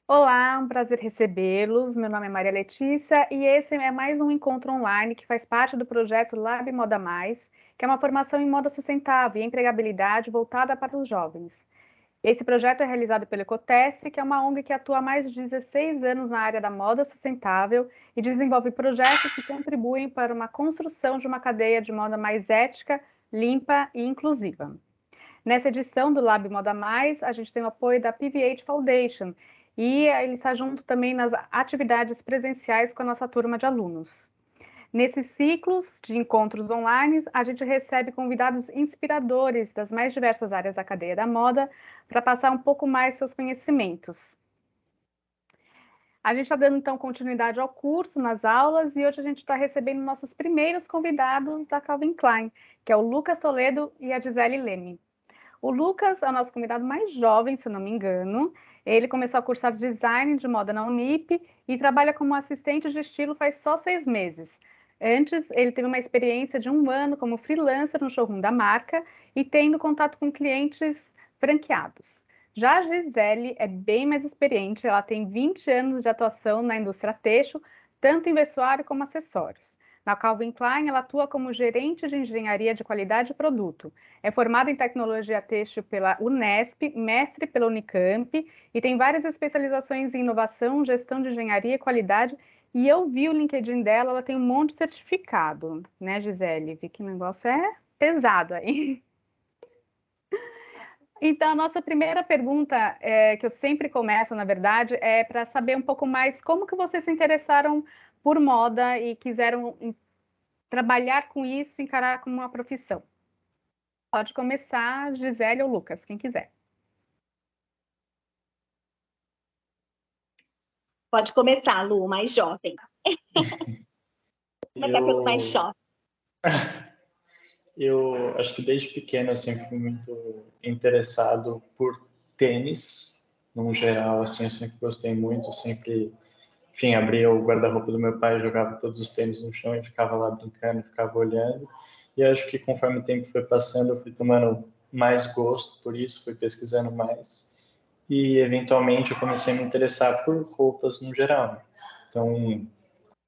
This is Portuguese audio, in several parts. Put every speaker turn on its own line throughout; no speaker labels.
Olá, um prazer recebê-los. Meu nome é Maria Letícia e esse é mais um encontro online que faz parte do projeto Lab Moda Mais, que é uma formação em moda sustentável e empregabilidade voltada para os jovens. Esse projeto é realizado pelo Ecoteste, que é uma ONG que atua há mais de 16 anos na área da moda sustentável e desenvolve projetos que contribuem para uma construção de uma cadeia de moda mais ética, limpa e inclusiva. Nessa edição do Lab Moda Mais, a gente tem o apoio da PVH Foundation e ele está junto também nas atividades presenciais com a nossa turma de alunos. Nesses ciclos de encontros online, a gente recebe convidados inspiradores das mais diversas áreas da cadeia da moda para passar um pouco mais seus conhecimentos. A gente está dando, então, continuidade ao curso, nas aulas, e hoje a gente está recebendo nossos primeiros convidados da Calvin Klein, que é o Lucas Toledo e a Gisele Leme. O Lucas é o nosso convidado mais jovem, se eu não me engano. Ele começou a cursar design de moda na Unip e trabalha como assistente de estilo faz só 6 meses. Antes, ele teve uma experiência de 1 ano como freelancer no showroom da marca e tendo contato com clientes franqueados. Já a Gisele é bem mais experiente, ela tem 20 anos de atuação na indústria têxtil, tanto em vestuário como acessórios. Na Calvin Klein, ela atua como gerente de engenharia de qualidade de produto. É formada em tecnologia têxtil pela Unesp, mestre pela Unicamp e tem várias especializações em inovação, gestão de engenharia e qualidade. E eu vi o LinkedIn dela, ela tem um monte de certificado, né, Gisele? Vi que o negócio é pesado aí. Então, a nossa primeira pergunta, que eu sempre começo, na verdade, é para saber um pouco mais como que vocês se interessaram por moda e quiseram trabalhar com isso, encarar como uma profissão. Pode começar, Gisele ou Lucas, quem quiser.
Pode começar, Lu, mais jovem. Começar pelo mais
Eu,
jovem.
eu acho que desde pequeno eu sempre fui muito interessado por tênis, no geral, assim, eu sempre gostei muito, sempre, enfim, abria o guarda-roupa do meu pai, jogava todos os tênis no chão e ficava lá brincando, ficava olhando. E eu acho que conforme o tempo foi passando, eu fui tomando mais gosto por isso, fui pesquisando mais. E, eventualmente, eu comecei a me interessar por roupas no geral. Então,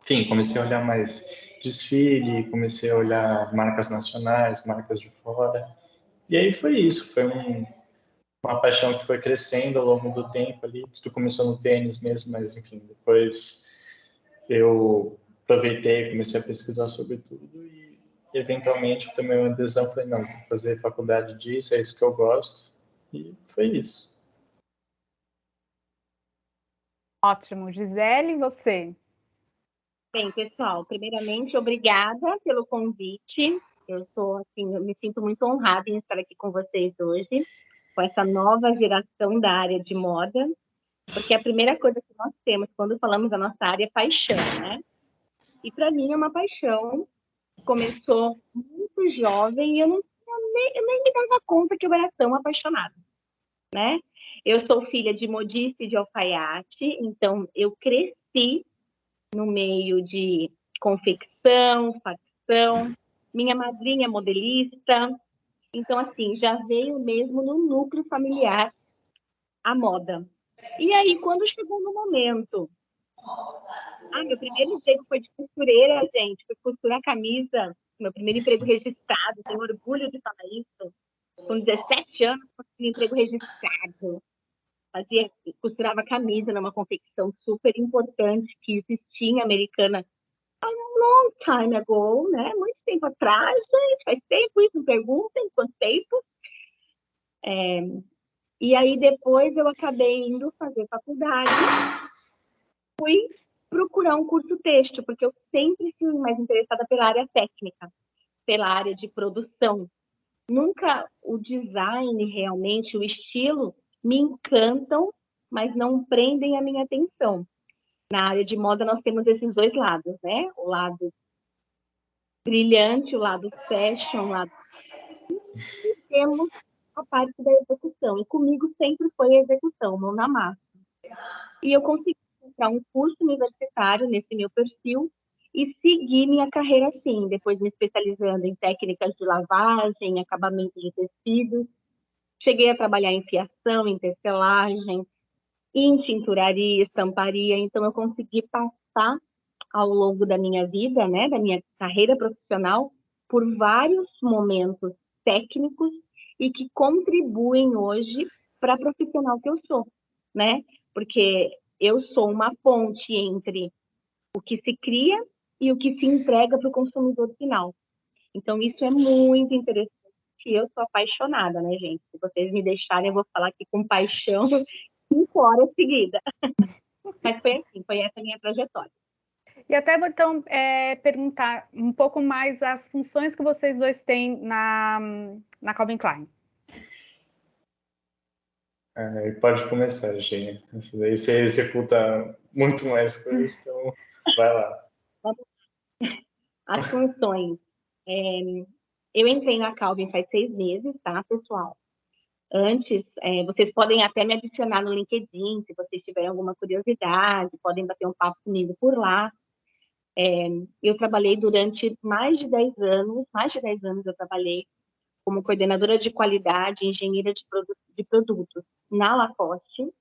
enfim, comecei a olhar mais desfile, comecei a olhar marcas nacionais, marcas de fora. E aí foi isso, foi uma paixão que foi crescendo ao longo do tempo ali. Tudo começou no tênis mesmo, mas enfim, depois eu aproveitei, comecei a pesquisar sobre tudo e eventualmente tomei uma decisão, falei, não, vou fazer faculdade disso, é isso que eu gosto. E foi isso.
Ótimo. Gisele, você?
Bem, pessoal, primeiramente, obrigada pelo convite. Eu me sinto muito honrada em estar aqui com vocês hoje, com essa nova geração da área de moda, porque a primeira coisa que nós temos quando falamos da nossa área é paixão, né? E para mim é uma paixão. Começou muito jovem e eu nem me dava conta que eu era tão apaixonada, né? Eu sou filha de modista e de alfaiate, então eu cresci no meio de confecção, facção. Minha madrinha é modelista. Então, assim, já veio mesmo no núcleo familiar a moda. E aí, quando chegou no momento... meu primeiro emprego foi de costureira, gente. Foi costurar camisa. Meu primeiro emprego registrado. Tenho orgulho de falar isso. Com 17 anos, consegui emprego registrado. Costurava camisa numa confecção super importante que existia em Americana long time ago, né? Muito tempo atrás, gente, faz tempo isso, não perguntem quanto tempo. E aí depois eu acabei indo fazer faculdade, fui procurar um curso têxtil, porque eu sempre fui mais interessada pela área técnica, pela área de produção. Nunca o design realmente, o estilo, me encantam, mas não prendem a minha atenção. Na área de moda nós temos esses dois lados, né? O lado brilhante, o lado fashion, o lado... E temos a parte da execução. E comigo sempre foi a execução, mão na massa. E eu consegui encontrar um curso universitário nesse meu perfil e segui minha carreira assim, depois me especializando em técnicas de lavagem, acabamento de tecidos. Cheguei a trabalhar em fiação, em tecelagem, em tinturaria, estamparia, então eu consegui passar ao longo da minha vida, né, da minha carreira profissional, por vários momentos técnicos e que contribuem hoje para a profissional que eu sou, né? Porque eu sou uma ponte entre o que se cria e o que se entrega para o consumidor final. Então, isso é muito interessante e eu sou apaixonada, né, gente? Se vocês me deixarem, eu vou falar aqui com paixão 5 horas seguidas. Mas foi assim, foi essa a minha trajetória.
E até vou, então, perguntar um pouco mais as funções que vocês dois têm na Calvin Klein.
Pode começar, Gê. Isso daí você executa muito mais coisas, então vai lá.
As funções. Eu entrei na Calvin faz 6 meses, tá, pessoal? Antes, vocês podem até me adicionar no LinkedIn, se vocês tiverem alguma curiosidade, podem bater um papo comigo por lá. Eu trabalhei durante mais de 10 anos eu trabalhei como coordenadora de qualidade, engenheira de produtos na Lacoste.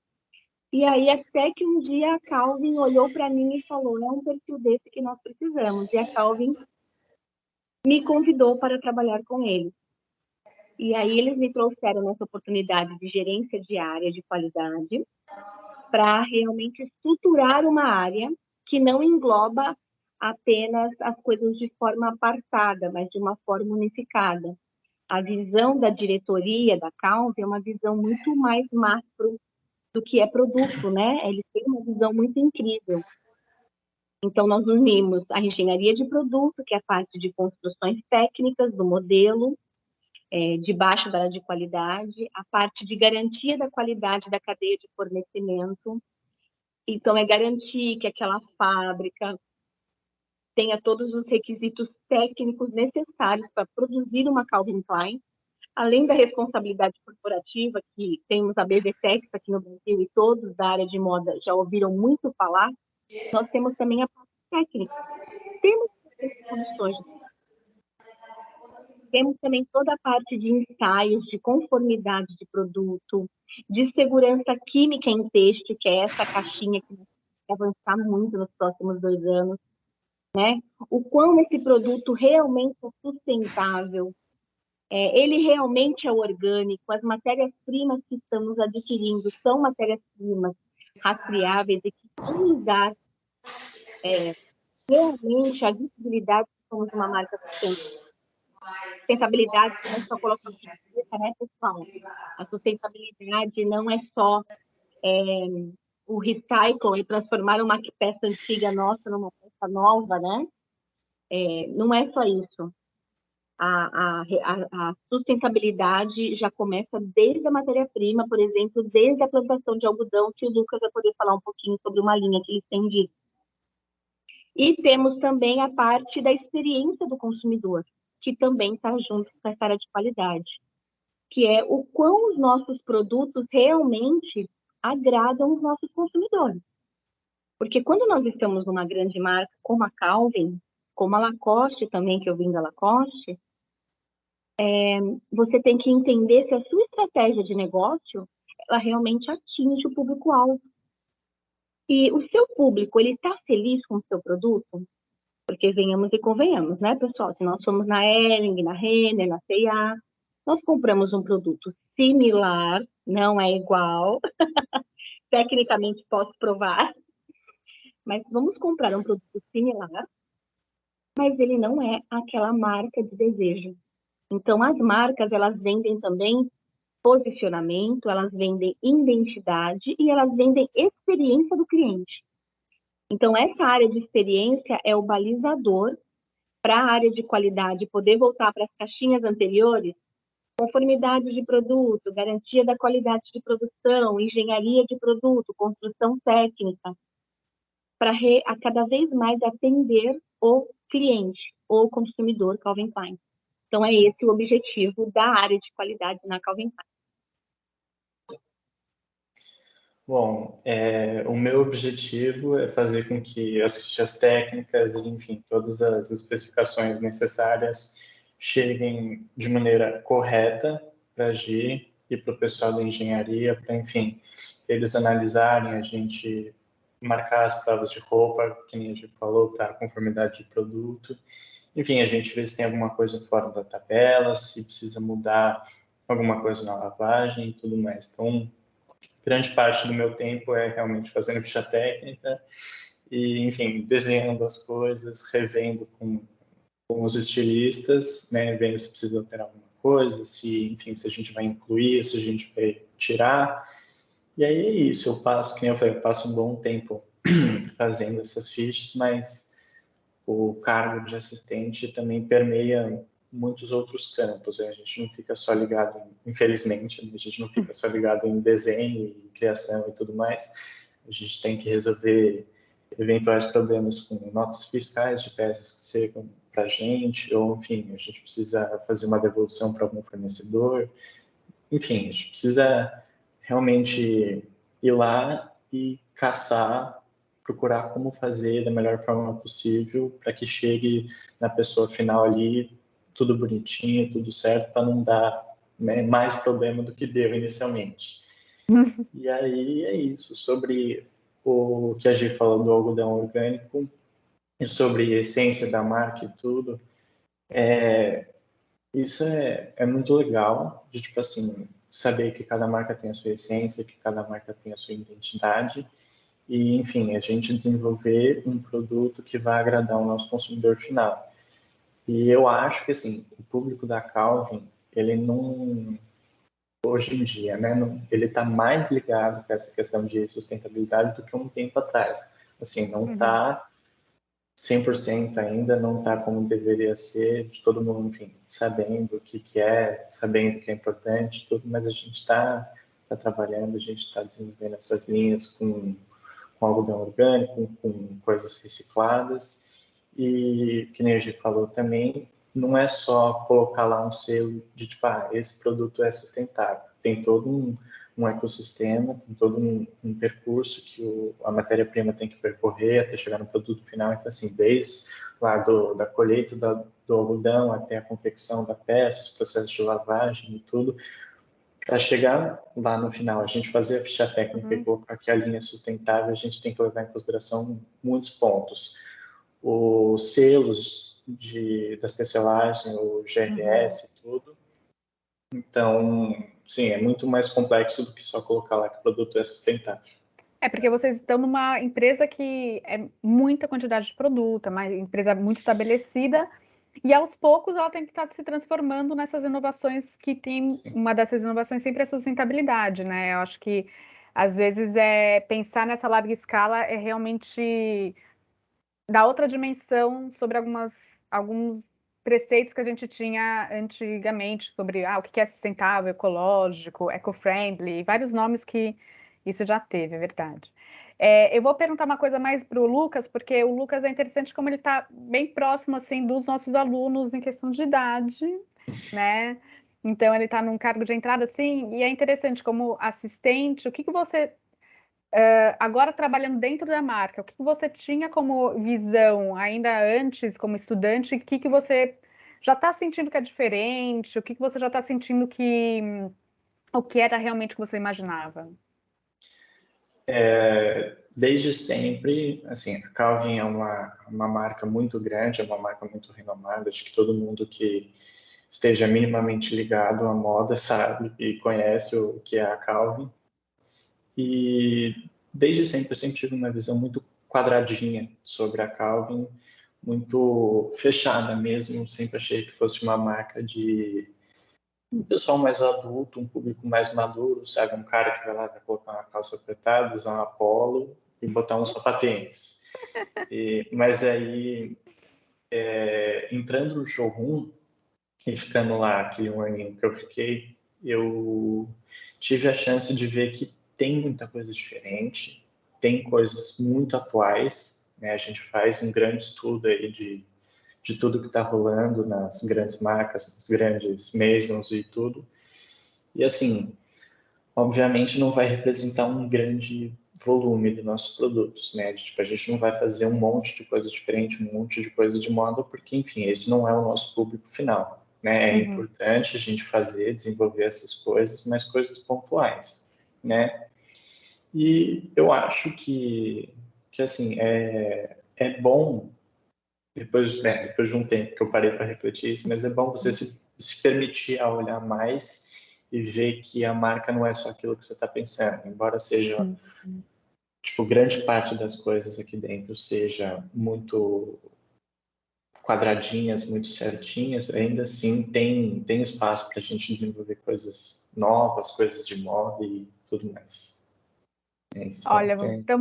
E aí, até que um dia a Calvin olhou para mim e falou, é um perfil desse que nós precisamos. E a Calvin me convidou para trabalhar com eles. E aí eles me trouxeram nessa oportunidade de gerência de área de qualidade para realmente estruturar uma área que não engloba apenas as coisas de forma apartada, mas de uma forma unificada. A visão da diretoria da Calvin é uma visão muito mais macro do que é produto, né? Eles têm uma visão muito incrível. Então, nós unimos a engenharia de produto, que é a parte de construções técnicas do modelo, debaixo da área de qualidade, a parte de garantia da qualidade da cadeia de fornecimento. Então, é garantir que aquela fábrica tenha todos os requisitos técnicos necessários para produzir uma Calvin Klein, além da responsabilidade corporativa, que temos a BVTEX aqui no Brasil e todos da área de moda já ouviram muito falar, nós temos também a parte técnica. Temos condições. Temos também toda a parte de ensaios, de conformidade de produto, de segurança química em texto, que é essa caixinha que vai avançar muito nos próximos 2 anos, né? O quão esse produto realmente é sustentável, ele realmente é orgânico, as matérias-primas que estamos adquirindo são matérias-primas rastreáveis e que vão nos dar realmente a visibilidade que somos uma marca sustentável. Sustentabilidade não é só colocar na cabeça, né, pessoal? A sustentabilidade não é só o recycle e transformar uma peça antiga nossa numa peça nova, né? Não é só isso. A sustentabilidade já começa desde a matéria-prima, por exemplo, desde a plantação de algodão, que o Lucas vai poder falar um pouquinho sobre uma linha que eles têm disso. E temos também a parte da experiência do consumidor, que também está junto com essa área de qualidade, que é o quão os nossos produtos realmente agradam os nossos consumidores. Porque quando nós estamos numa grande marca como a Calvin, como a Lacoste também, que eu vim da Lacoste, você tem que entender se a sua estratégia de negócio ela realmente atinge o público-alvo. E o seu público, ele está feliz com o seu produto? Porque venhamos e convenhamos, né, pessoal? Se nós somos na Hering, na Renner, na C&A, nós compramos um produto similar, não é igual, tecnicamente posso provar, mas vamos comprar um produto similar, mas ele não é aquela marca de desejo. Então, as marcas, elas vendem também posicionamento, elas vendem identidade e elas vendem experiência do cliente. Então, essa área de experiência é o balizador para a área de qualidade poder voltar para as caixinhas anteriores, conformidade de produto, garantia da qualidade de produção, engenharia de produto, construção técnica, para a cada vez mais atender o cliente ou consumidor Calvin Klein. Então, é esse o objetivo da área de qualidade na Calvin Klein.
Bom, o meu objetivo é fazer com que as fichas técnicas, enfim, todas as especificações necessárias cheguem de maneira correta para agir e para o pessoal da engenharia, para, enfim, eles analisarem, a gente marcar as provas de roupa, que nem a gente falou, para conformidade de produto. Enfim, a gente vê se tem alguma coisa fora da tabela, se precisa mudar alguma coisa na lavagem e tudo mais. Então, grande parte do meu tempo é realmente fazendo ficha técnica e, enfim, desenhando as coisas, revendo com os estilistas, né, vendo se precisa alterar alguma coisa, se, enfim, se a gente vai incluir, se a gente vai tirar. E aí é isso, eu passo, que nem eu falei, eu passo um bom tempo fazendo essas fichas, mas o cargo de assistente também permeia muitos outros campos. A gente não fica só ligado, infelizmente, a gente não fica só ligado em desenho e criação e tudo mais. A gente tem que resolver eventuais problemas com notas fiscais de peças que chegam para a gente, ou, enfim, a gente precisa fazer uma devolução para algum fornecedor. Enfim, a gente precisa realmente ir lá e caçar, procurar como fazer da melhor forma possível para que chegue na pessoa final ali tudo bonitinho, tudo certo, para não dar, né, mais problema do que deu inicialmente. E aí é isso, sobre o que a gente falou do algodão orgânico e sobre a essência da marca e tudo, isso é muito legal, de tipo assim, saber que cada marca tem a sua essência, que cada marca tem a sua identidade e, enfim, a gente desenvolver um produto que vai agradar o nosso consumidor final. E eu acho que, assim, o público da Calvin, ele não, hoje em dia, né, não, ele está mais ligado com essa questão de sustentabilidade do que um tempo atrás. Assim, não está 100% ainda, não está como deveria ser, de todo mundo, enfim, sabendo o que é, sabendo o que é importante, tudo, mas a gente está trabalhando, a gente está desenvolvendo essas linhas com algodão orgânico, com coisas recicladas, e que nem a gente falou também, não é só colocar lá um selo de tipo, esse produto é sustentável. Tem todo um ecossistema, tem todo um percurso que a matéria-prima tem que percorrer até chegar no produto final. Então, assim, desde lá da colheita do algodão até a confecção da peça, os processos de lavagem e tudo, para chegar lá no final, a gente fazer a ficha técnica e colocar que a linha é sustentável, a gente tem que levar em consideração muitos pontos. Os selos das tecelagens, o GRS e tudo. Então, sim, é muito mais complexo do que só colocar lá que o produto é sustentável.
É porque vocês estão numa empresa que é muita quantidade de produto, é uma empresa muito estabelecida, e aos poucos ela tem que estar se transformando nessas inovações que tem, uma dessas inovações sempre é a sustentabilidade, né? Eu acho que às vezes pensar nessa larga escala é realmente dar outra dimensão sobre alguns preceitos que a gente tinha antigamente sobre o que é sustentável, ecológico, eco-friendly, vários nomes que isso já teve, é verdade. Eu vou perguntar uma coisa mais para o Lucas, porque o Lucas é interessante como ele está bem próximo assim dos nossos alunos em questão de idade, né? Então ele está num cargo de entrada assim, e é interessante como assistente, o que você agora trabalhando dentro da marca, o que você tinha como visão ainda antes, como estudante, o que você já está sentindo que é diferente, o que você já está sentindo o que era realmente o que você imaginava?
Desde sempre, assim, a Calvin é uma marca muito grande, é uma marca muito renomada, acho que todo mundo que esteja minimamente ligado à moda sabe e conhece o que é a Calvin. E desde sempre eu sempre tive uma visão muito quadradinha sobre a Calvin, muito fechada mesmo. Sempre achei que fosse uma marca de um pessoal mais adulto, um público mais maduro, sabe? Um cara que vai lá, vai colocar uma calça apertada, usar uma polo e botar um sapatênis. Mas aí, entrando no showroom e ficando lá aquele um aninho que eu fiquei, eu tive a chance de ver que tem muita coisa diferente, tem coisas muito atuais, né? A gente faz um grande estudo aí de tudo que está rolando nas grandes marcas, nas grandes Maisons e tudo. E assim, obviamente não vai representar um grande volume dos nossos produtos, né? Tipo, a gente não vai fazer um monte de coisa diferente, um monte de coisa de moda, porque, enfim, esse não é o nosso público final. né? É
Uhum.
importante a gente desenvolver essas coisas, mas coisas pontuais, né? E eu acho que assim, é bom, depois de um tempo que eu parei para refletir isso, mas é bom você se permitir a olhar mais e ver que a marca não é só aquilo que você está pensando, embora seja, tipo, grande parte das coisas aqui dentro seja muito quadradinhas, muito certinhas, ainda assim tem espaço para a gente desenvolver coisas novas, coisas de moda e tudo mais. É isso,
Olha,
tem.
então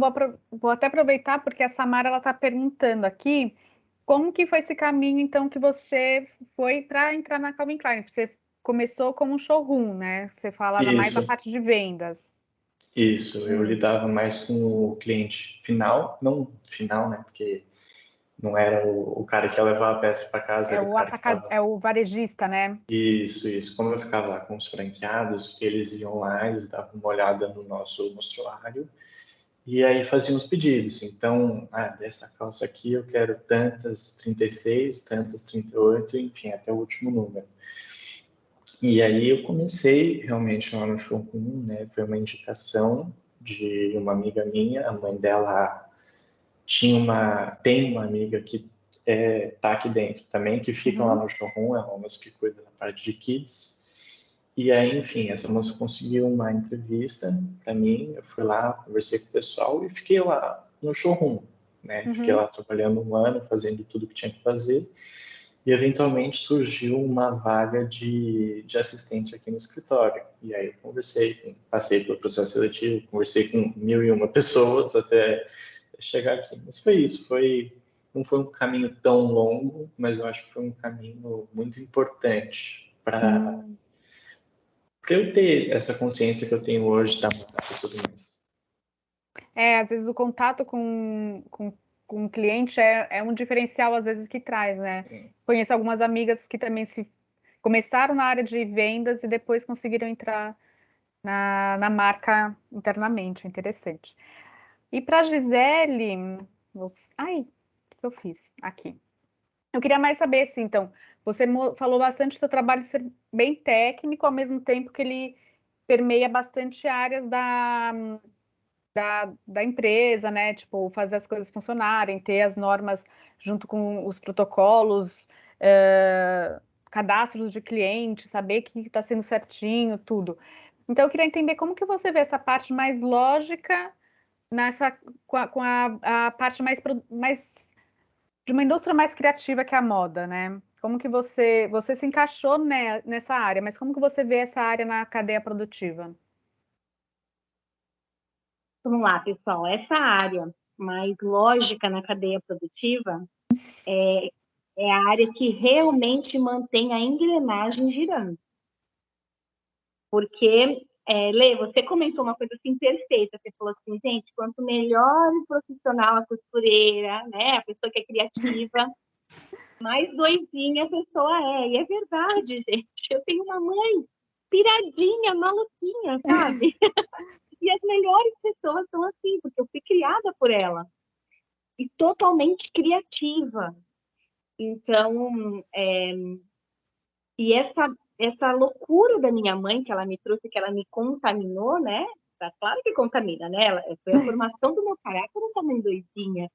vou até aproveitar porque a Samara ela está perguntando aqui como que foi esse caminho então que você foi para entrar na Calvin Klein? Você começou como um showroom, né? Você falava mais da
Isso,
parte de vendas.
isso. Eu
Hum.
lidava mais com o cliente final, não final, né? Porque não era o cara que ia levar a peça para casa,
É
era o
o
cara que estava.
é o varejista, né?
Isso. Como eu ficava lá com os franqueados, eles iam lá, eles davam uma olhada no nosso mostruário e aí faziam os pedidos. Então, dessa calça aqui eu quero tantas 36, tantas 38, enfim, até o último número. E aí eu comecei realmente lá no showroom, né? Foi uma indicação de uma amiga minha, a mãe dela tem uma amiga que tá aqui dentro também, que fica lá
Uhum.
no showroom, é uma moça que cuida da parte de kids. E aí, enfim, essa moça conseguiu uma entrevista para mim, eu fui lá, conversei com o pessoal e fiquei lá no showroom, né? Fiquei
Uhum.
lá trabalhando um ano, fazendo tudo que tinha que fazer. E eventualmente surgiu uma vaga de assistente aqui no escritório. E aí eu passei pelo processo seletivo, conversei com 1.001 pessoas até chegar aqui. Mas foi isso, não foi um caminho tão longo, mas eu acho que foi um caminho muito importante para
Hum.
eu ter essa consciência que eu tenho hoje da marca e tudo mais.
É, às vezes o contato com o cliente é um diferencial, às vezes, que traz, né? Conheço algumas amigas que também começaram na área de vendas e depois conseguiram entrar na marca internamente. Interessante. E para a Gisele, ai, o que eu fiz? Aqui. Eu queria mais saber, assim, então, você falou bastante do seu trabalho ser bem técnico, ao mesmo tempo que ele permeia bastante áreas da empresa, né? Tipo, fazer as coisas funcionarem, ter as normas junto com os protocolos, cadastros de cliente, saber que está sendo certinho, tudo. Então, eu queria entender como que você vê essa parte mais lógica com a parte mais de uma indústria mais criativa que a moda, né? Como que você se encaixou nessa área, mas como que você vê essa área na cadeia produtiva?
Vamos lá, pessoal. Essa área mais lógica na cadeia produtiva é a área que realmente mantém a engrenagem girando. Porque, Lê, você comentou uma coisa assim perfeita. Você falou assim, gente, quanto melhor o profissional, a costureira, né, a pessoa que é criativa, mais doidinha a pessoa é. E é verdade, gente. Eu tenho uma mãe piradinha, maluquinha, sabe? E as melhores pessoas são assim, porque eu fui criada por ela. E totalmente criativa. Então, e essa loucura da minha mãe que ela me trouxe, que ela me contaminou, né? Tá claro que contamina, né? Foi a formação do meu caráter, eu também doidinha.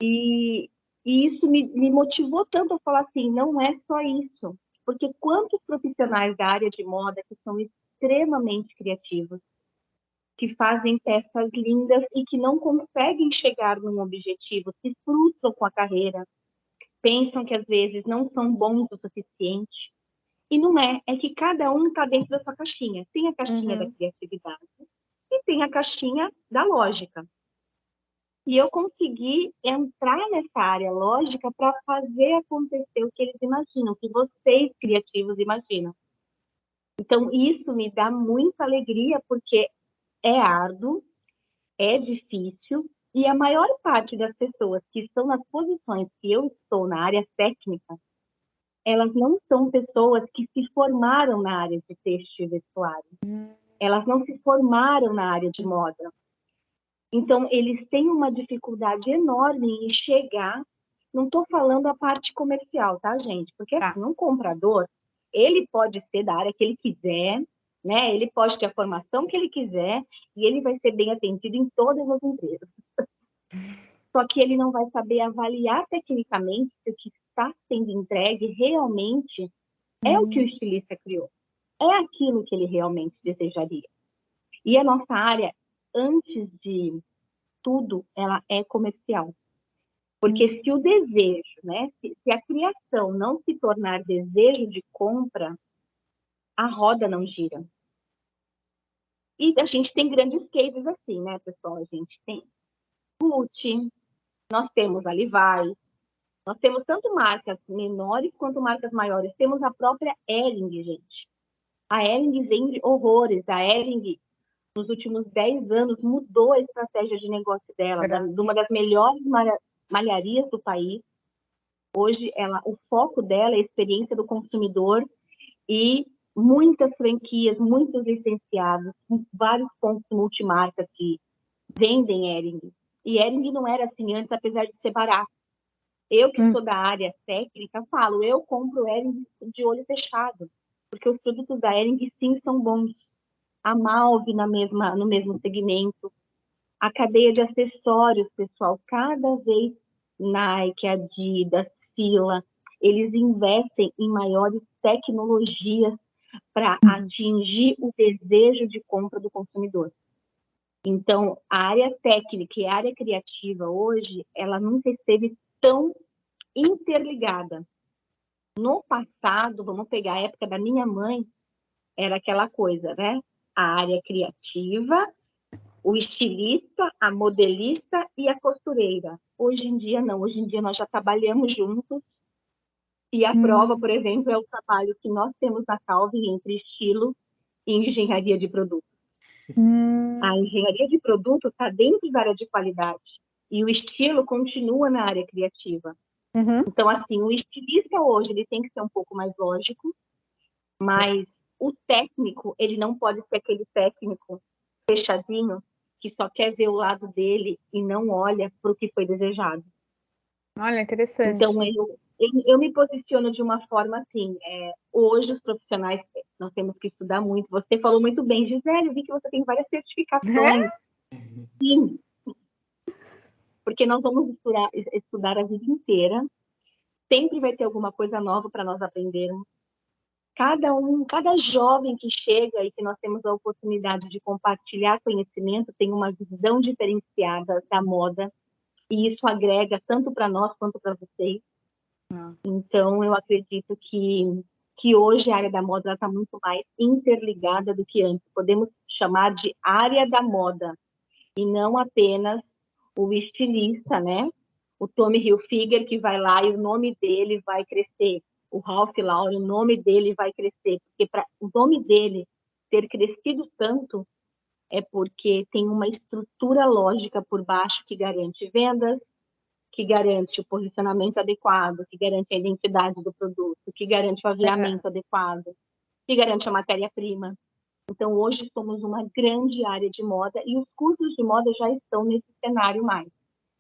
E isso me motivou tanto a falar assim, não é só isso. Porque quantos profissionais da área de moda que são extremamente criativos, que fazem peças lindas e que não conseguem chegar num objetivo, se frustram com a carreira, pensam que às vezes não são bons o suficiente. E não é que cada um está dentro da sua caixinha. Tem a caixinha da
Uhum.
criatividade e tem a caixinha da lógica. E eu consegui entrar nessa área lógica para fazer acontecer o que eles imaginam, o que vocês criativos imaginam. Então, isso me dá muita alegria, porque é árduo, é difícil, e a maior parte das pessoas que estão nas posições que eu estou na área técnica, elas não são pessoas que se formaram na área de têxtil e vestuário. Elas não se formaram na área de moda. Então, eles têm uma dificuldade enorme em chegar Não estou falando a parte comercial, tá, gente? Porque
Tá.
assim, um comprador, ele pode ser da área que ele quiser, né? Ele pode ter a formação que ele quiser e ele vai ser bem atendido em todas as empresas. Só que ele não vai saber avaliar tecnicamente se o que está sendo entregue realmente é o que o estilista criou. É aquilo que ele realmente desejaria. E a nossa área, antes de tudo, ela é comercial. Porque se o desejo, né, se a criação não se tornar desejo de compra, a roda não gira. E a gente tem grandes cases assim, né, pessoal? A gente tem Gucci, nós temos a Levi's, nós temos tanto marcas menores quanto marcas maiores. Temos a própria Hering, gente. A Hering vende horrores. A Hering, nos últimos 10 anos, mudou a estratégia de negócio dela, de uma das melhores malharias do país. Hoje, o foco dela é a experiência do consumidor e muitas franquias, muitos licenciados, vários pontos multimarcas que vendem Hering. E Hering não era assim antes, apesar de ser barato. Eu, que sou da área técnica, falo, eu compro Hering de olho fechado, porque os produtos da Hering, sim, são bons. A Malve no mesmo segmento. A cadeia de acessórios, pessoal, cada vez Nike, Adidas, Fila, eles investem em maiores tecnologias para atingir o desejo de compra do consumidor. Então, a área técnica e a área criativa hoje, ela nunca esteve tão interligada. No passado, vamos pegar a época da minha mãe, era aquela coisa, né? A área criativa, o estilista, a modelista e a costureira. Hoje em dia, não. Hoje em dia, nós já trabalhamos juntos. E a prova, por exemplo, é o trabalho que nós temos na Calvin entre estilo e engenharia de produto. A engenharia de produto está dentro da área de qualidade. E o estilo continua na área criativa. Então, assim, o estilista hoje, ele tem que ser um pouco mais lógico, mas o técnico, ele não pode ser aquele técnico fechadinho que só quer ver o lado dele e não olha para o que foi desejado.
Olha, interessante.
Então, eu me posiciono de uma forma assim, hoje os profissionais, nós temos que estudar muito. Você falou muito bem, Gisele, eu vi que você tem várias certificações. Sim, porque nós vamos estudar a vida inteira. Sempre vai ter alguma coisa nova para nós aprendermos. Cada jovem que chega e que nós temos a oportunidade de compartilhar conhecimento tem uma visão diferenciada da moda e isso agrega tanto para nós quanto para vocês. Então, eu acredito que hoje a área da moda está muito mais interligada do que antes. Podemos chamar de área da moda e não apenas o estilista, né? O Tommy Hilfiger que vai lá e o nome dele vai crescer. O Ralph Lauren, o nome dele vai crescer. Porque para o nome dele ter crescido tanto é porque tem uma estrutura lógica por baixo que garante vendas, que garante o posicionamento adequado, que garante a identidade do produto, que garante o aviamento adequado, que garante a matéria-prima. Então, hoje somos uma grande área de moda e os cursos de moda já estão nesse cenário mais.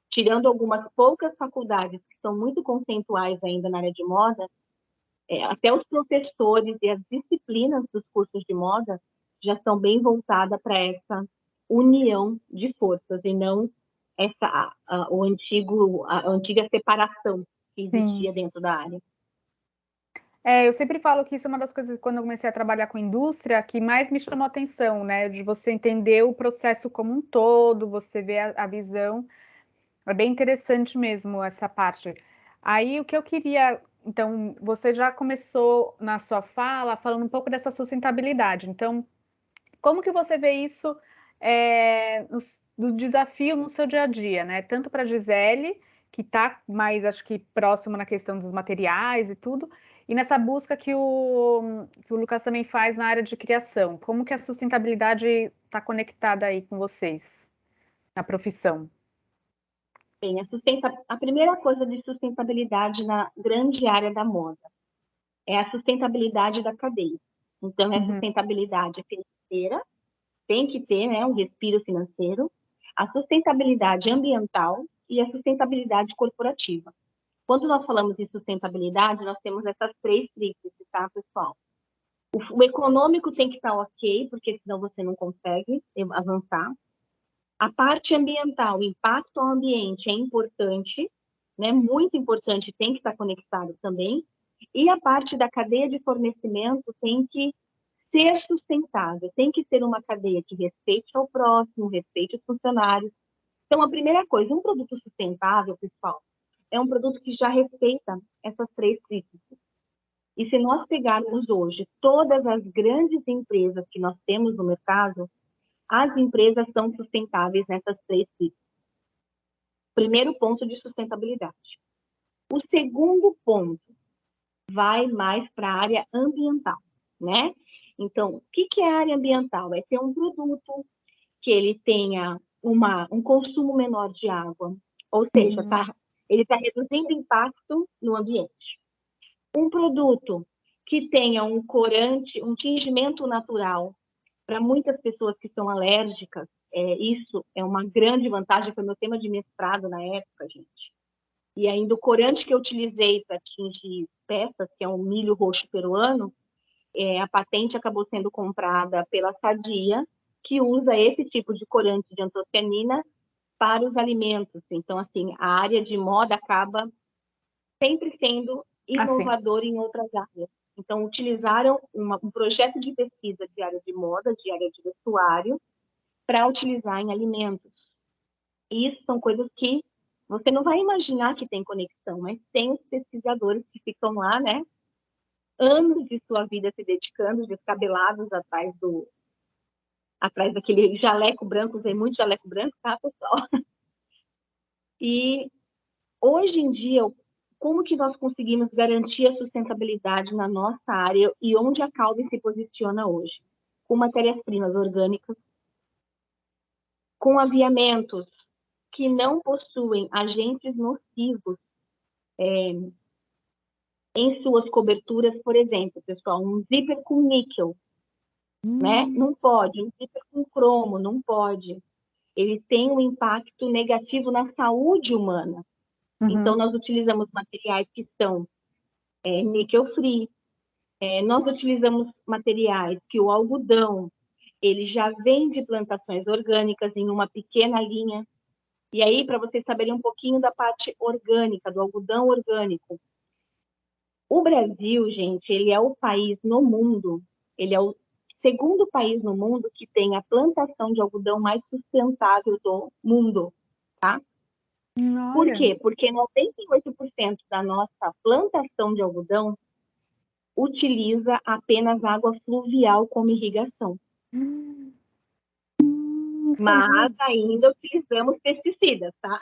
Tirando algumas poucas faculdades que são muito conceituais ainda na área de moda, até os professores e as disciplinas dos cursos de moda já estão bem voltadas para essa união de forças e não a antiga separação que existia dentro da área.
Eu sempre falo que isso é uma das coisas, quando eu comecei a trabalhar com indústria, que mais me chamou a atenção, né? De você entender o processo como um todo, você ver a visão. É bem interessante mesmo essa parte. Aí, o que eu queria... Então, você já começou na sua fala falando um pouco dessa sustentabilidade. Então, como que você vê isso do desafio no seu dia a dia, né? Tanto para a Gisele, que está mais, acho que, próximo na questão dos materiais e tudo, e nessa busca que o Lucas também faz na área de criação. Como que a sustentabilidade está conectada aí com vocês, na profissão?
Bem, a primeira coisa de sustentabilidade na grande área da moda é a sustentabilidade da cadeia. Então, é a sustentabilidade financeira, tem que ter, né, um respiro financeiro, a sustentabilidade ambiental e a sustentabilidade corporativa. Quando nós falamos de sustentabilidade, nós temos essas 3 tríplices, tá, pessoal? O econômico tem que estar ok, porque senão você não consegue avançar. A parte ambiental, o impacto ao ambiente é importante, né? Muito importante, tem que estar conectado também. E a parte da cadeia de fornecimento tem que ser sustentável, tem que ser uma cadeia que respeite ao próximo, respeite os funcionários. Então, a primeira coisa, um produto sustentável, pessoal, é um produto que já respeita essas 3 tríplices. E se nós pegarmos hoje todas as grandes empresas que nós temos no mercado, as empresas são sustentáveis nessas 3 tríplices. Primeiro ponto de sustentabilidade. O segundo ponto vai mais para a área ambiental, né? Então, o que é a área ambiental? É ter um produto que ele tenha um consumo menor de água, ou seja, ele está reduzindo impacto no ambiente. Um produto que tenha um corante, um tingimento natural. Para muitas pessoas que são alérgicas, isso é uma grande vantagem, foi meu tema de mestrado na época, gente. E ainda o corante que eu utilizei para tingir peças, que é um milho roxo peruano, a patente acabou sendo comprada pela Sadia, que usa esse tipo de corante de antocianina para os alimentos. Então, assim, a área de moda acaba sempre sendo inovador em outras áreas. Então, utilizaram um projeto de pesquisa de área de moda, de área de vestuário, para utilizar em alimentos. E isso são coisas que você não vai imaginar que tem conexão, mas tem os pesquisadores que ficam lá, né, anos de sua vida se dedicando, descabelados atrás daquele jaleco branco, usei muito jaleco branco, tá, pessoal? E hoje em dia, como que nós conseguimos garantir a sustentabilidade na nossa área e onde a Calvi se posiciona hoje? Com matérias-primas orgânicas, com aviamentos que não possuem agentes nocivos em suas coberturas, por exemplo, pessoal, um zíper com níquel, né? Não pode. Um zíper com cromo, não pode. Ele tem um impacto negativo na saúde humana. Então, nós utilizamos materiais que são níquel free. Nós utilizamos materiais que o algodão, ele já vem de plantações orgânicas em uma pequena linha. E aí, para vocês saberem um pouquinho da parte orgânica, do algodão orgânico. O Brasil, gente, ele é o país no mundo, ele é o segundo país no mundo que tem a plantação de algodão mais sustentável do mundo, tá? Por quê? Porque 98% da nossa plantação de algodão utiliza apenas água fluvial como irrigação. Mas ainda utilizamos pesticidas, tá?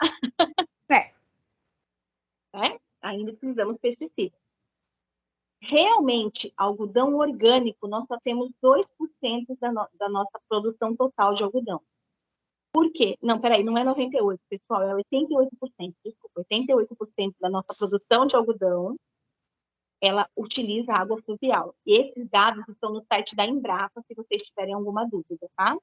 Ainda utilizamos pesticidas. Realmente, algodão orgânico, nós só temos 2% da nossa produção total de algodão. Por quê? Não, peraí, não é 98%, pessoal, é 88%, desculpa, 88% da nossa produção de algodão, ela utiliza água fluvial. E esses dados estão no site da Embrapa, se vocês tiverem alguma dúvida, tá?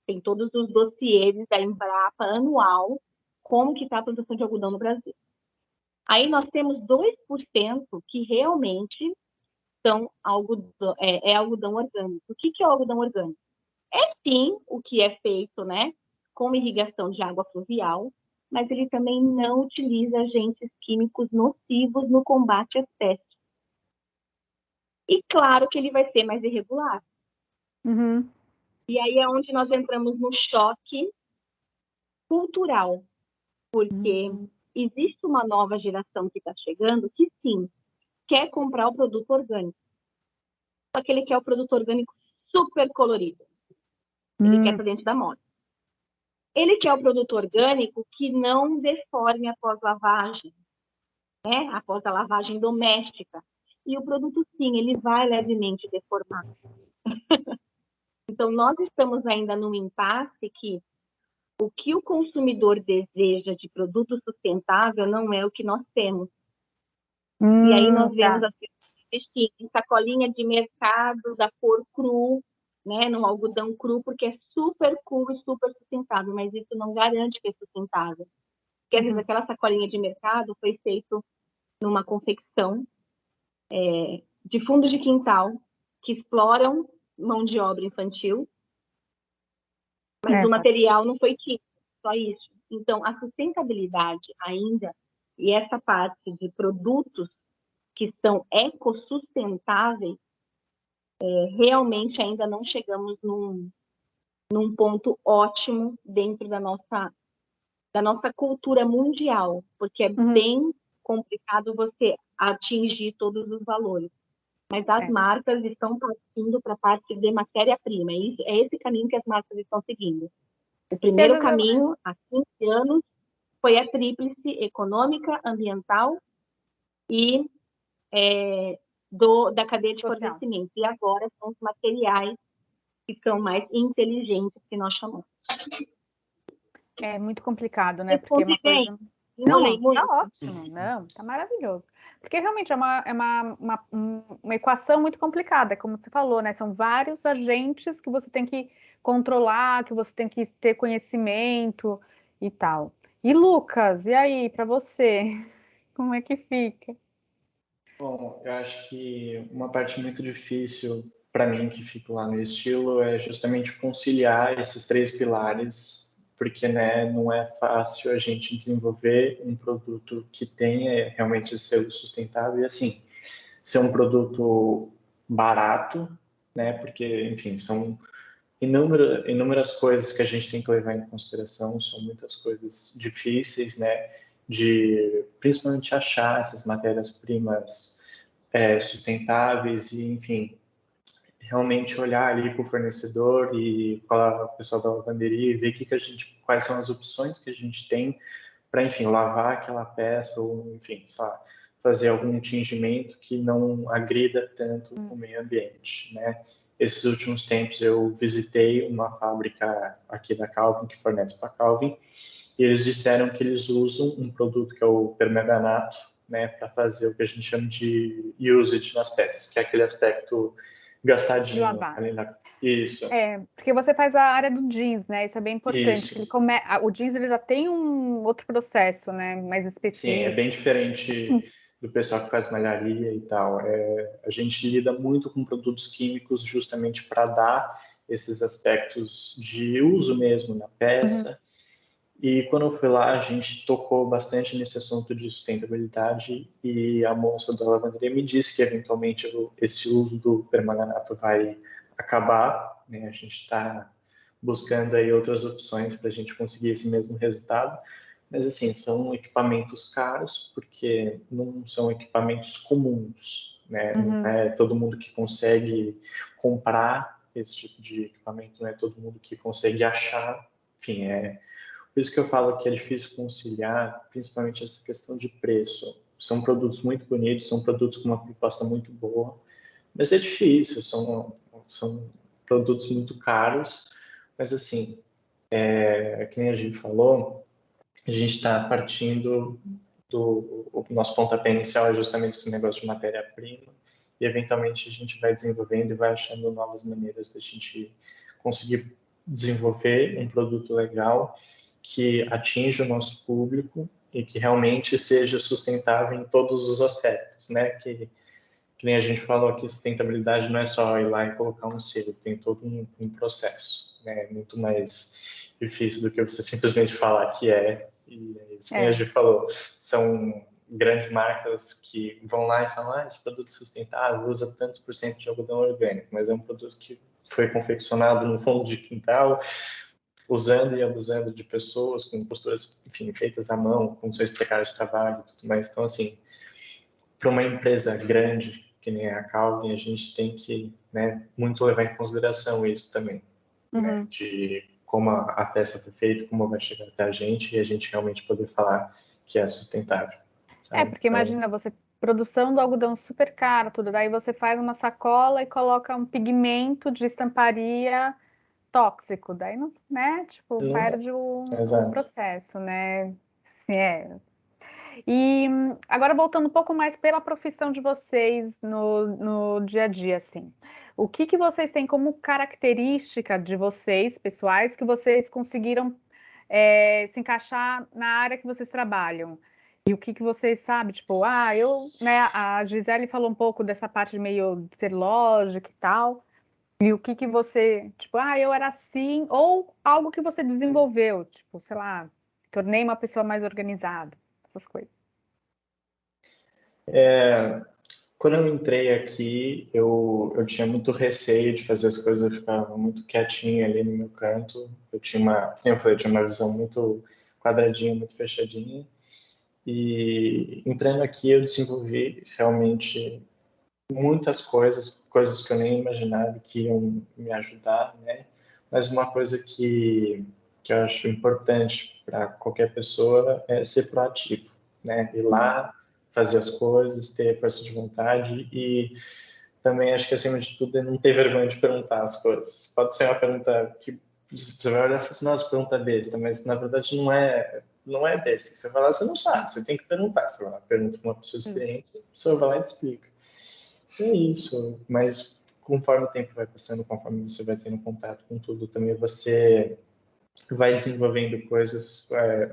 Tem todos os dossiês da Embrapa anual, como que está a produção de algodão no Brasil. Aí nós temos 2% que realmente são algodão orgânico. O que é o algodão orgânico? É sim o que é feito, né, com irrigação de água fluvial, mas ele também não utiliza agentes químicos nocivos no combate às pestes. E claro que ele vai ser mais irregular. E aí é onde nós entramos no choque cultural, porque existe uma nova geração que está chegando que sim, quer comprar o produto orgânico. Só que ele quer o produto orgânico super colorido. Ele quer estar dentro da moda. Ele quer o produto orgânico que não deforme após lavagem, né? Após a lavagem doméstica. E o produto, sim, ele vai levemente deformar. Então, nós estamos ainda num impasse que o que o consumidor deseja de produto sustentável não é o que nós temos. E aí nós vemos as pessoas vestindo em sacolinha de mercado da cor cru, né, no algodão cru, porque é super cool e super sustentável, mas isso não garante que é sustentável. Porque às vezes aquela sacolinha de mercado foi feito numa confecção de fundo de quintal, que exploram mão de obra infantil, mas o material não foi químico, só isso. Então, a sustentabilidade ainda, e essa parte de produtos que são ecossustentáveis, realmente ainda não chegamos num ponto ótimo dentro da nossa cultura mundial, porque é bem complicado você atingir todos os valores. Mas as marcas estão partindo para a parte de matéria-prima. É esse caminho que as marcas estão seguindo. O primeiro caminho, há 15 anos, foi a tríplice econômica, ambiental e da cadeia de fornecimento. E agora são os materiais que são mais inteligentes, que nós chamamos.
É muito complicado, né? Porque é uma coisa... Não, tá ótimo. Não, tá maravilhoso. Porque realmente é uma equação muito complicada, como você falou, né? São vários agentes que você tem que controlar, que você tem que ter conhecimento e tal. E Lucas, e aí, para você? Como é que fica?
Bom, eu acho que uma parte muito difícil para mim que fico lá no estilo é justamente conciliar esses três pilares, porque né, não é fácil a gente desenvolver um produto que tenha realmente selo sustentável e assim, ser um produto barato, né? Porque, enfim, são inúmeras coisas que a gente tem que levar em consideração, são muitas coisas difíceis, né? De principalmente achar essas matérias-primas sustentáveis e, enfim, realmente olhar ali para o fornecedor e para o pessoal da lavanderia e ver quais são as opções que a gente tem para, enfim, lavar aquela peça ou, enfim, só fazer algum tingimento que não agrida tanto o meio ambiente, né? Esses últimos tempos eu visitei uma fábrica aqui da Calvin, que fornece para a Calvin, e eles disseram que eles usam um produto que é o permanganato, né, para fazer o que a gente chama de usage nas peças, que é aquele aspecto gastadinho.
De lavar.
Isso.
Porque você faz a área do jeans, né? Isso é bem importante.
Isso.
O jeans ele já tem um outro processo, né? Mais específico.
Sim, é bem diferente do pessoal que faz malharia e tal. A gente lida muito com produtos químicos justamente para dar esses aspectos de uso mesmo na peça. E quando eu fui lá, a gente tocou bastante nesse assunto de sustentabilidade e a moça da lavanderia me disse que eventualmente esse uso do permanganato vai acabar, né? A gente está buscando aí outras opções para a gente conseguir esse mesmo resultado. Mas, assim, são equipamentos caros, porque não são equipamentos comuns, né? Não é todo mundo que consegue comprar esse tipo de equipamento, não é todo mundo que consegue achar. Enfim, por isso que eu falo que é difícil conciliar, principalmente essa questão de preço. São produtos muito bonitos, são produtos com uma proposta muito boa, mas é difícil, são produtos muito caros, mas, assim, que nem a gente falou, a gente está partindo o nosso pontapé inicial é justamente esse negócio de matéria-prima e eventualmente a gente vai desenvolvendo e vai achando novas maneiras da gente conseguir desenvolver um produto legal que atinja o nosso público e que realmente seja sustentável em todos os aspectos, né? Que nem a gente falou aqui, sustentabilidade não é só ir lá e colocar um selo, tem todo um processo, né? Muito mais difícil do que você simplesmente falar que e é isso que a gente falou, são grandes marcas que vão lá e falam, esse produto é sustentável, usa tantos por cento de algodão orgânico, mas é um produto que foi confeccionado no fundo de quintal, usando e abusando de pessoas com posturas, enfim, feitas à mão, condições precárias de trabalho e tudo mais. Então, assim, para uma empresa grande, que nem a Calvin, a gente tem que, né, muito levar em consideração isso também, né, de como a peça foi feita, como vai chegar até a gente e a gente realmente poder falar que é sustentável. Sabe?
Porque imagina, você produção do algodão super caro, tudo, daí você faz uma sacola e coloca um pigmento de estamparia tóxico, daí não, né, tipo, perde o processo, né? E agora voltando um pouco mais pela profissão de vocês no dia a dia, assim. O que vocês têm como característica de vocês, pessoais, que vocês conseguiram se encaixar na área que vocês trabalham? E o que que vocês sabem? Tipo, né, a Gisele falou um pouco dessa parte de meio de ser lógica e tal. E o que que você, tipo, eu era assim, ou algo que você desenvolveu, tipo, sei lá, tornei uma pessoa mais organizada, essas coisas.
Quando eu entrei aqui, eu tinha muito receio de fazer as coisas, eu ficava muito quietinho ali no meu canto. Eu tinha como eu falei, eu tinha uma visão muito quadradinha, muito fechadinha. E entrando aqui, eu desenvolvi realmente muitas coisas que eu nem imaginava que iam me ajudar, né? Mas uma coisa que eu acho importante para qualquer pessoa é ser proativo, né? Ir lá, fazer as coisas, ter força de vontade e também acho que, acima de tudo, é não ter vergonha de perguntar as coisas. Pode ser uma pergunta que você vai olhar e falar assim, nossa, pergunta besta, mas na verdade não é besta. Você vai lá, você não sabe, você tem que perguntar. Você vai lá, pergunta para uma pessoa experiente, a pessoa vai lá e te explica. É isso, mas conforme o tempo vai passando, conforme você vai tendo contato com tudo, também você vai desenvolvendo coisas,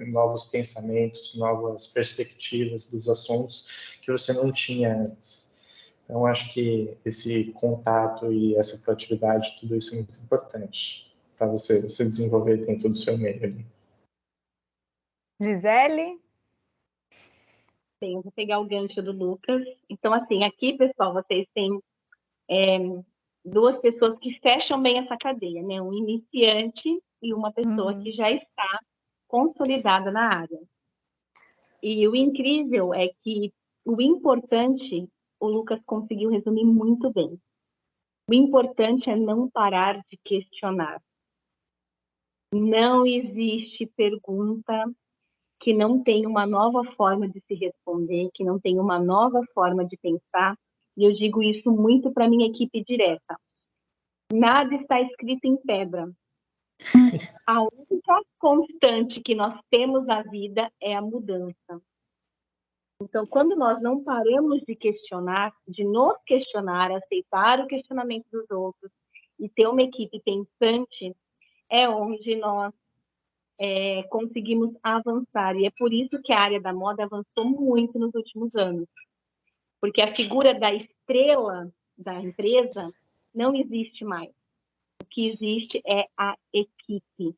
novos pensamentos, novas perspectivas dos assuntos que você não tinha antes. Então, acho que esse contato e essa proatividade, tudo isso é muito importante para você se desenvolver dentro do seu meio ali.
Gisele?
Bem, eu vou pegar o gancho do Lucas. Então, assim, aqui, pessoal, vocês têm duas pessoas que fecham bem essa cadeia, né? Um iniciante e uma pessoa que já está consolidada na área. E o incrível é que o importante, o Lucas conseguiu resumir muito bem. O importante é não parar de questionar. Não existe pergunta que não tenha uma nova forma de se responder, que não tenha uma nova forma de pensar. E eu digo isso muito para minha equipe direta. Nada está escrito em pedra. A única constante que nós temos na vida é a mudança. Então, quando nós não paramos de questionar, de nos questionar, aceitar o questionamento dos outros e ter uma equipe pensante, é onde nós conseguimos avançar. E é por isso que a área da moda avançou muito nos últimos anos. Porque a figura da estrela da empresa não existe mais. O que existe é a equipe.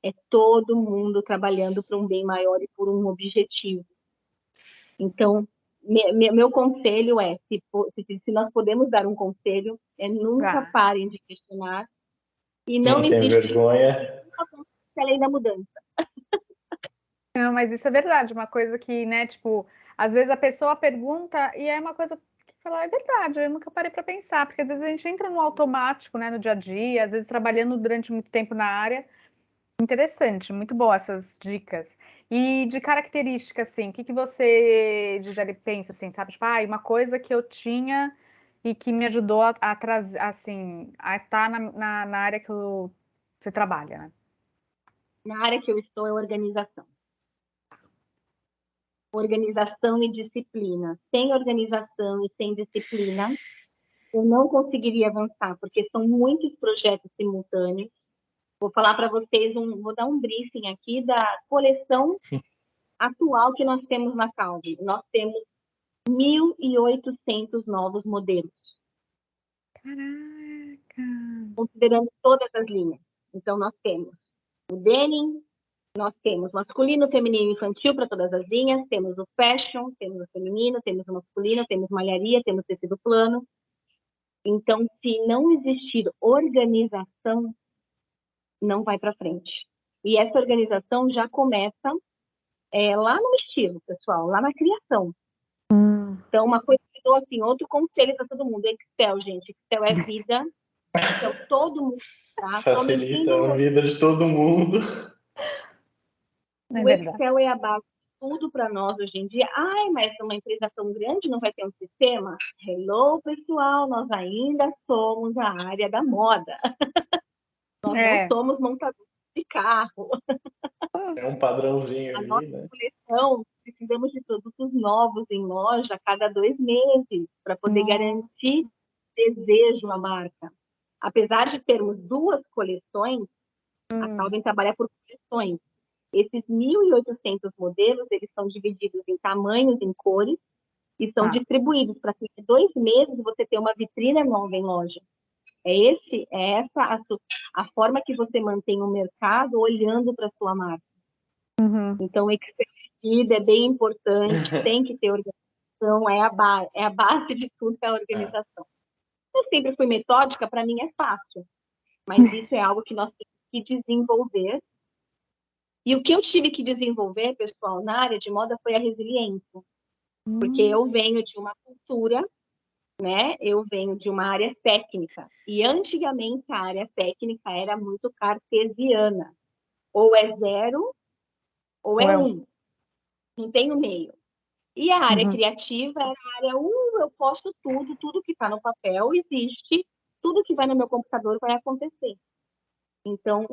É todo mundo trabalhando para um bem maior e por um objetivo. Então, meu conselho é, se nós podemos dar um conselho, é nunca parem de questionar e não
tem
existe
vergonha.
a lei da mudança.
Não, mas isso é verdade, uma coisa que, né, tipo, às vezes a pessoa pergunta e é uma coisa que fala, é verdade, eu nunca parei para pensar, porque às vezes a gente entra no automático, né, no dia a dia, às vezes trabalhando durante muito tempo na área. Interessante, muito boa essas dicas. E de característica, assim, o que que você, Gisele, pensa, assim, sabe? Tipo, uma coisa que eu tinha e que me ajudou a trazer, assim, a estar na área que você trabalha, né?
Na área que eu estou é organização. Organização e disciplina. Sem organização e sem disciplina, eu não conseguiria avançar, porque são muitos projetos simultâneos. Vou falar para vocês, vou dar um briefing aqui da coleção atual que nós temos na Calvi. Nós temos 1.800 novos modelos.
Caraca!
Considerando todas as linhas. Então, nós temos o denim, nós temos masculino, feminino e infantil para todas as linhas, temos o fashion, temos o feminino, temos o masculino, temos malharia, temos tecido plano. Então, se não existir organização, não vai para frente. E essa organização já começa lá no estilo, pessoal, lá na criação. Então, uma coisa que eu dou assim, outro conselho para todo mundo, Excel, gente. Excel é vida. Então, todo mundo
Facilita a vida de todo mundo.
O Excel é a base de tudo para nós hoje em dia. Mas uma empresa tão grande não vai ter um sistema? Hello, pessoal, nós ainda somos a área da moda. Nós não somos montadores de carro.
É um padrãozinho ali,
nossa
né?
coleção, precisamos de produtos novos em loja a cada 2 meses para poder garantir desejo à marca. Apesar de termos 2 coleções, a Calvin trabalha por coleções. Esses 1.800 modelos, eles são divididos em tamanhos, em cores, e são distribuídos para que em 2 meses você tenha uma vitrine nova em loja. É essa a forma que você mantém o mercado olhando para a sua marca.
Uhum.
Então, o Excel é bem importante, tem que ter organização, é a base de tudo, é a organização. Eu sempre fui metódica, para mim é fácil, mas isso é algo que nós temos que desenvolver. E o que eu tive que desenvolver, pessoal, na área de moda foi a resiliência, porque eu venho de uma cultura, né? Eu venho de uma área técnica, e antigamente a área técnica era muito cartesiana, ou é 0 ou é 1, não tem o meio. E a área criativa era a área 1, eu posto tudo que está no papel existe, tudo que vai no meu computador vai acontecer. Então,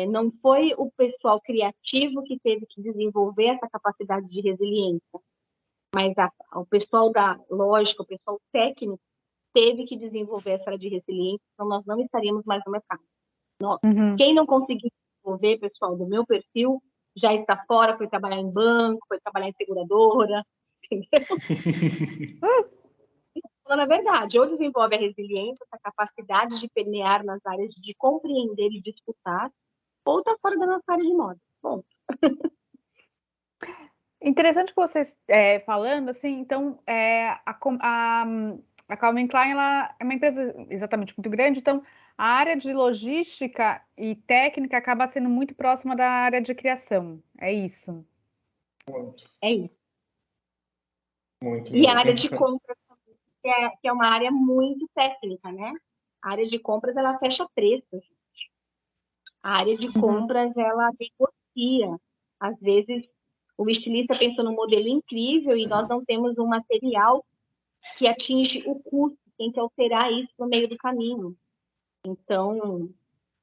não foi o pessoal criativo que teve que desenvolver essa capacidade de resiliência, mas o pessoal da lógica, o pessoal técnico, teve que desenvolver essa área de resiliência, então nós não estaríamos mais no mercado. Quem não conseguiu desenvolver, pessoal, do meu perfil, já está fora, foi trabalhar em banco, foi trabalhar em seguradora, entendeu? Falando a verdade, ou desenvolve a resiliência, essa capacidade de permear nas áreas de compreender e disputar, ou está fora da nossa área de moda. Bom.
Interessante que vocês falando, assim, então, a Calvin Klein, ela é uma empresa exatamente muito grande, então a área de logística e técnica acaba sendo muito próxima da área de criação, é isso?
Muito.
É isso.
Muito
e
mesmo.
A área de compras, que é uma área muito técnica, né? A área de compras, ela fecha preços. A área de compras, ela negocia. Às vezes, o estilista pensou num modelo incrível e nós não temos um material que atinge o custo, tem que alterar isso no meio do caminho. Então,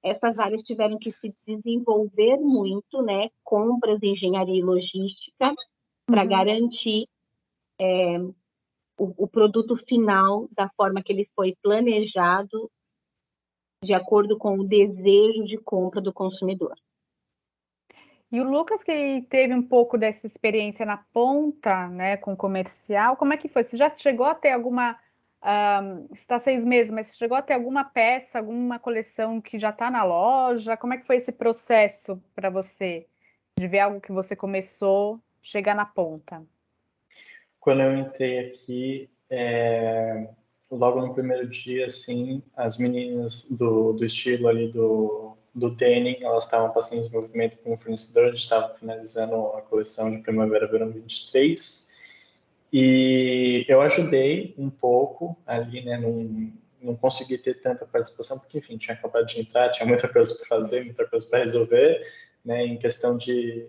essas áreas tiveram que se desenvolver muito, né? Compras, engenharia e logística, para garantir o produto final da forma que ele foi planejado, de acordo com o desejo de compra do consumidor.
E o Lucas, que teve um pouco dessa experiência na ponta, né, com comercial, como é que foi? Você já chegou a ter alguma, está 6 meses, mas você chegou a ter alguma peça, alguma coleção que já está na loja? Como é que foi esse processo para você, de ver algo que você começou, chegar na ponta?
Quando eu entrei aqui, logo no primeiro dia, assim, as meninas do estilo ali do Denim, elas estavam passando desenvolvimento com o fornecedor, a gente estava finalizando a coleção de Primavera-Verão 23, e eu ajudei um pouco ali, né, não consegui ter tanta participação, porque, enfim, tinha acabado de entrar, tinha muita coisa para fazer, muita coisa para resolver, né, em questão de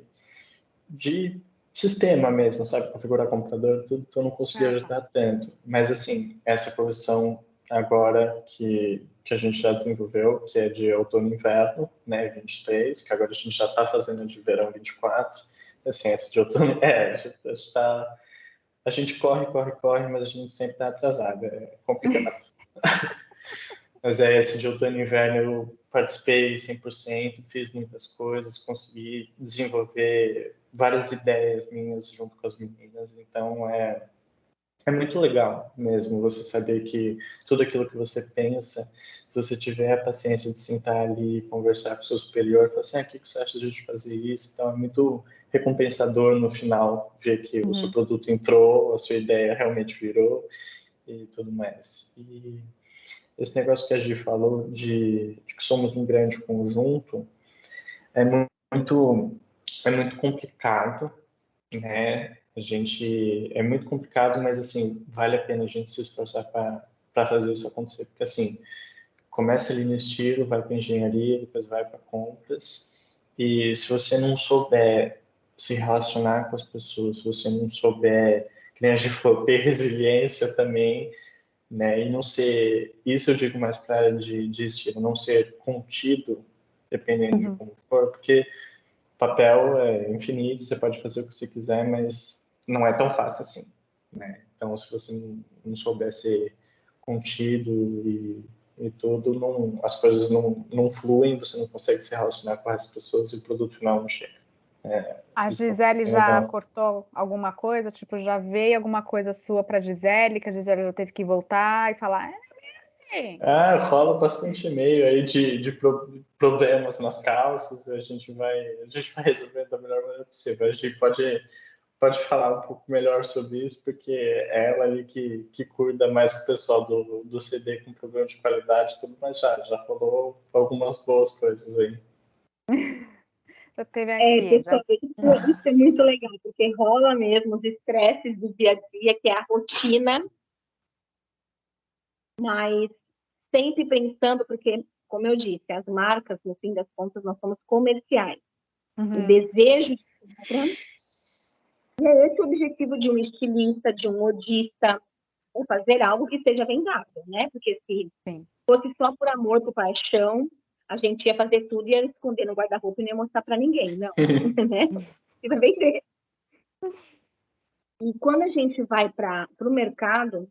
sistema mesmo, sabe? Configurar computador, tudo, então eu não consegui ajudar tanto. Mas, assim, essa coleção agora que a gente já desenvolveu, que é de outono e inverno, né, 23, que agora a gente já está fazendo de verão 24, assim, essa de outono, a gente corre, mas a gente sempre está atrasado, é complicado. Mas esse de outono e inverno eu participei 100%, fiz muitas coisas, consegui desenvolver várias ideias minhas junto com as meninas. Então, é muito legal mesmo você saber que tudo aquilo que você pensa, se você tiver a paciência de sentar ali e conversar com o seu superior, falar assim, o que você acha de a gente fazer isso? Então, é muito recompensador no final ver que o seu produto entrou, a sua ideia realmente virou e tudo mais. E esse negócio que a Gi falou de que somos um grande conjunto é muito complicado, né? A gente é muito complicado, mas assim vale a pena a gente se esforçar para fazer isso acontecer, porque assim começa ali no estilo, vai para engenharia, depois vai para compras, e se você não souber se relacionar com as pessoas, se você não souber, que nem a gente falou, ter resiliência também, né? E não ser, isso eu digo mais para a área de estilo, não ser contido, dependendo de como for, porque papel é infinito, você pode fazer o que você quiser, mas não é tão fácil assim, né? Então, se você não souber ser contido e tudo, as coisas não fluem, você não consegue se relacionar com as pessoas e o produto final não chega.
A
Isso
Gisele
é
já
legal.
cortou alguma coisa? Tipo, já veio alguma coisa sua para Gisele, que a Gisele já teve que voltar e falar, é,
Rola bastante e-mail aí de problemas nas calças, e a gente vai resolver da melhor maneira possível. A gente pode falar um pouco melhor sobre isso, porque é ela ali que cuida mais com o pessoal do CD com problema de qualidade e tudo, mas já rolou algumas boas coisas aí.
já teve aqui, já...
Pessoal, isso é muito legal, porque rola mesmo os estresses do dia a dia, que é a rotina, mas sempre pensando, porque, como eu disse, as marcas, no fim das contas, nós somos comerciais. O desejo de compra é esse o objetivo de um estilista, de um modista, ou fazer algo que seja vendável, né? Porque se
Sim.
fosse só por amor, por paixão, a gente ia fazer tudo e ia esconder no guarda-roupa e não ia mostrar para ninguém, não, né? E vai vender. E quando a gente vai para o mercado,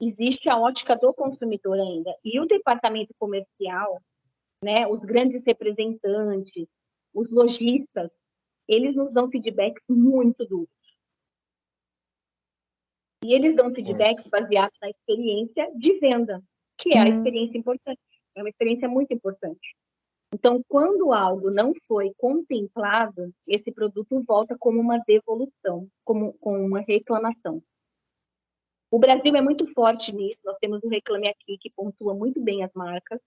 existe a ótica do consumidor ainda. E o departamento comercial, né, os grandes representantes, os lojistas, eles nos dão feedbacks muito duros. E eles dão feedbacks baseados na experiência de venda, que é a experiência importante. É uma experiência muito importante. Então, quando algo não foi contemplado, esse produto volta como uma devolução, como uma reclamação. O Brasil é muito forte nisso. Nós temos o Reclame Aqui, que pontua muito bem as marcas.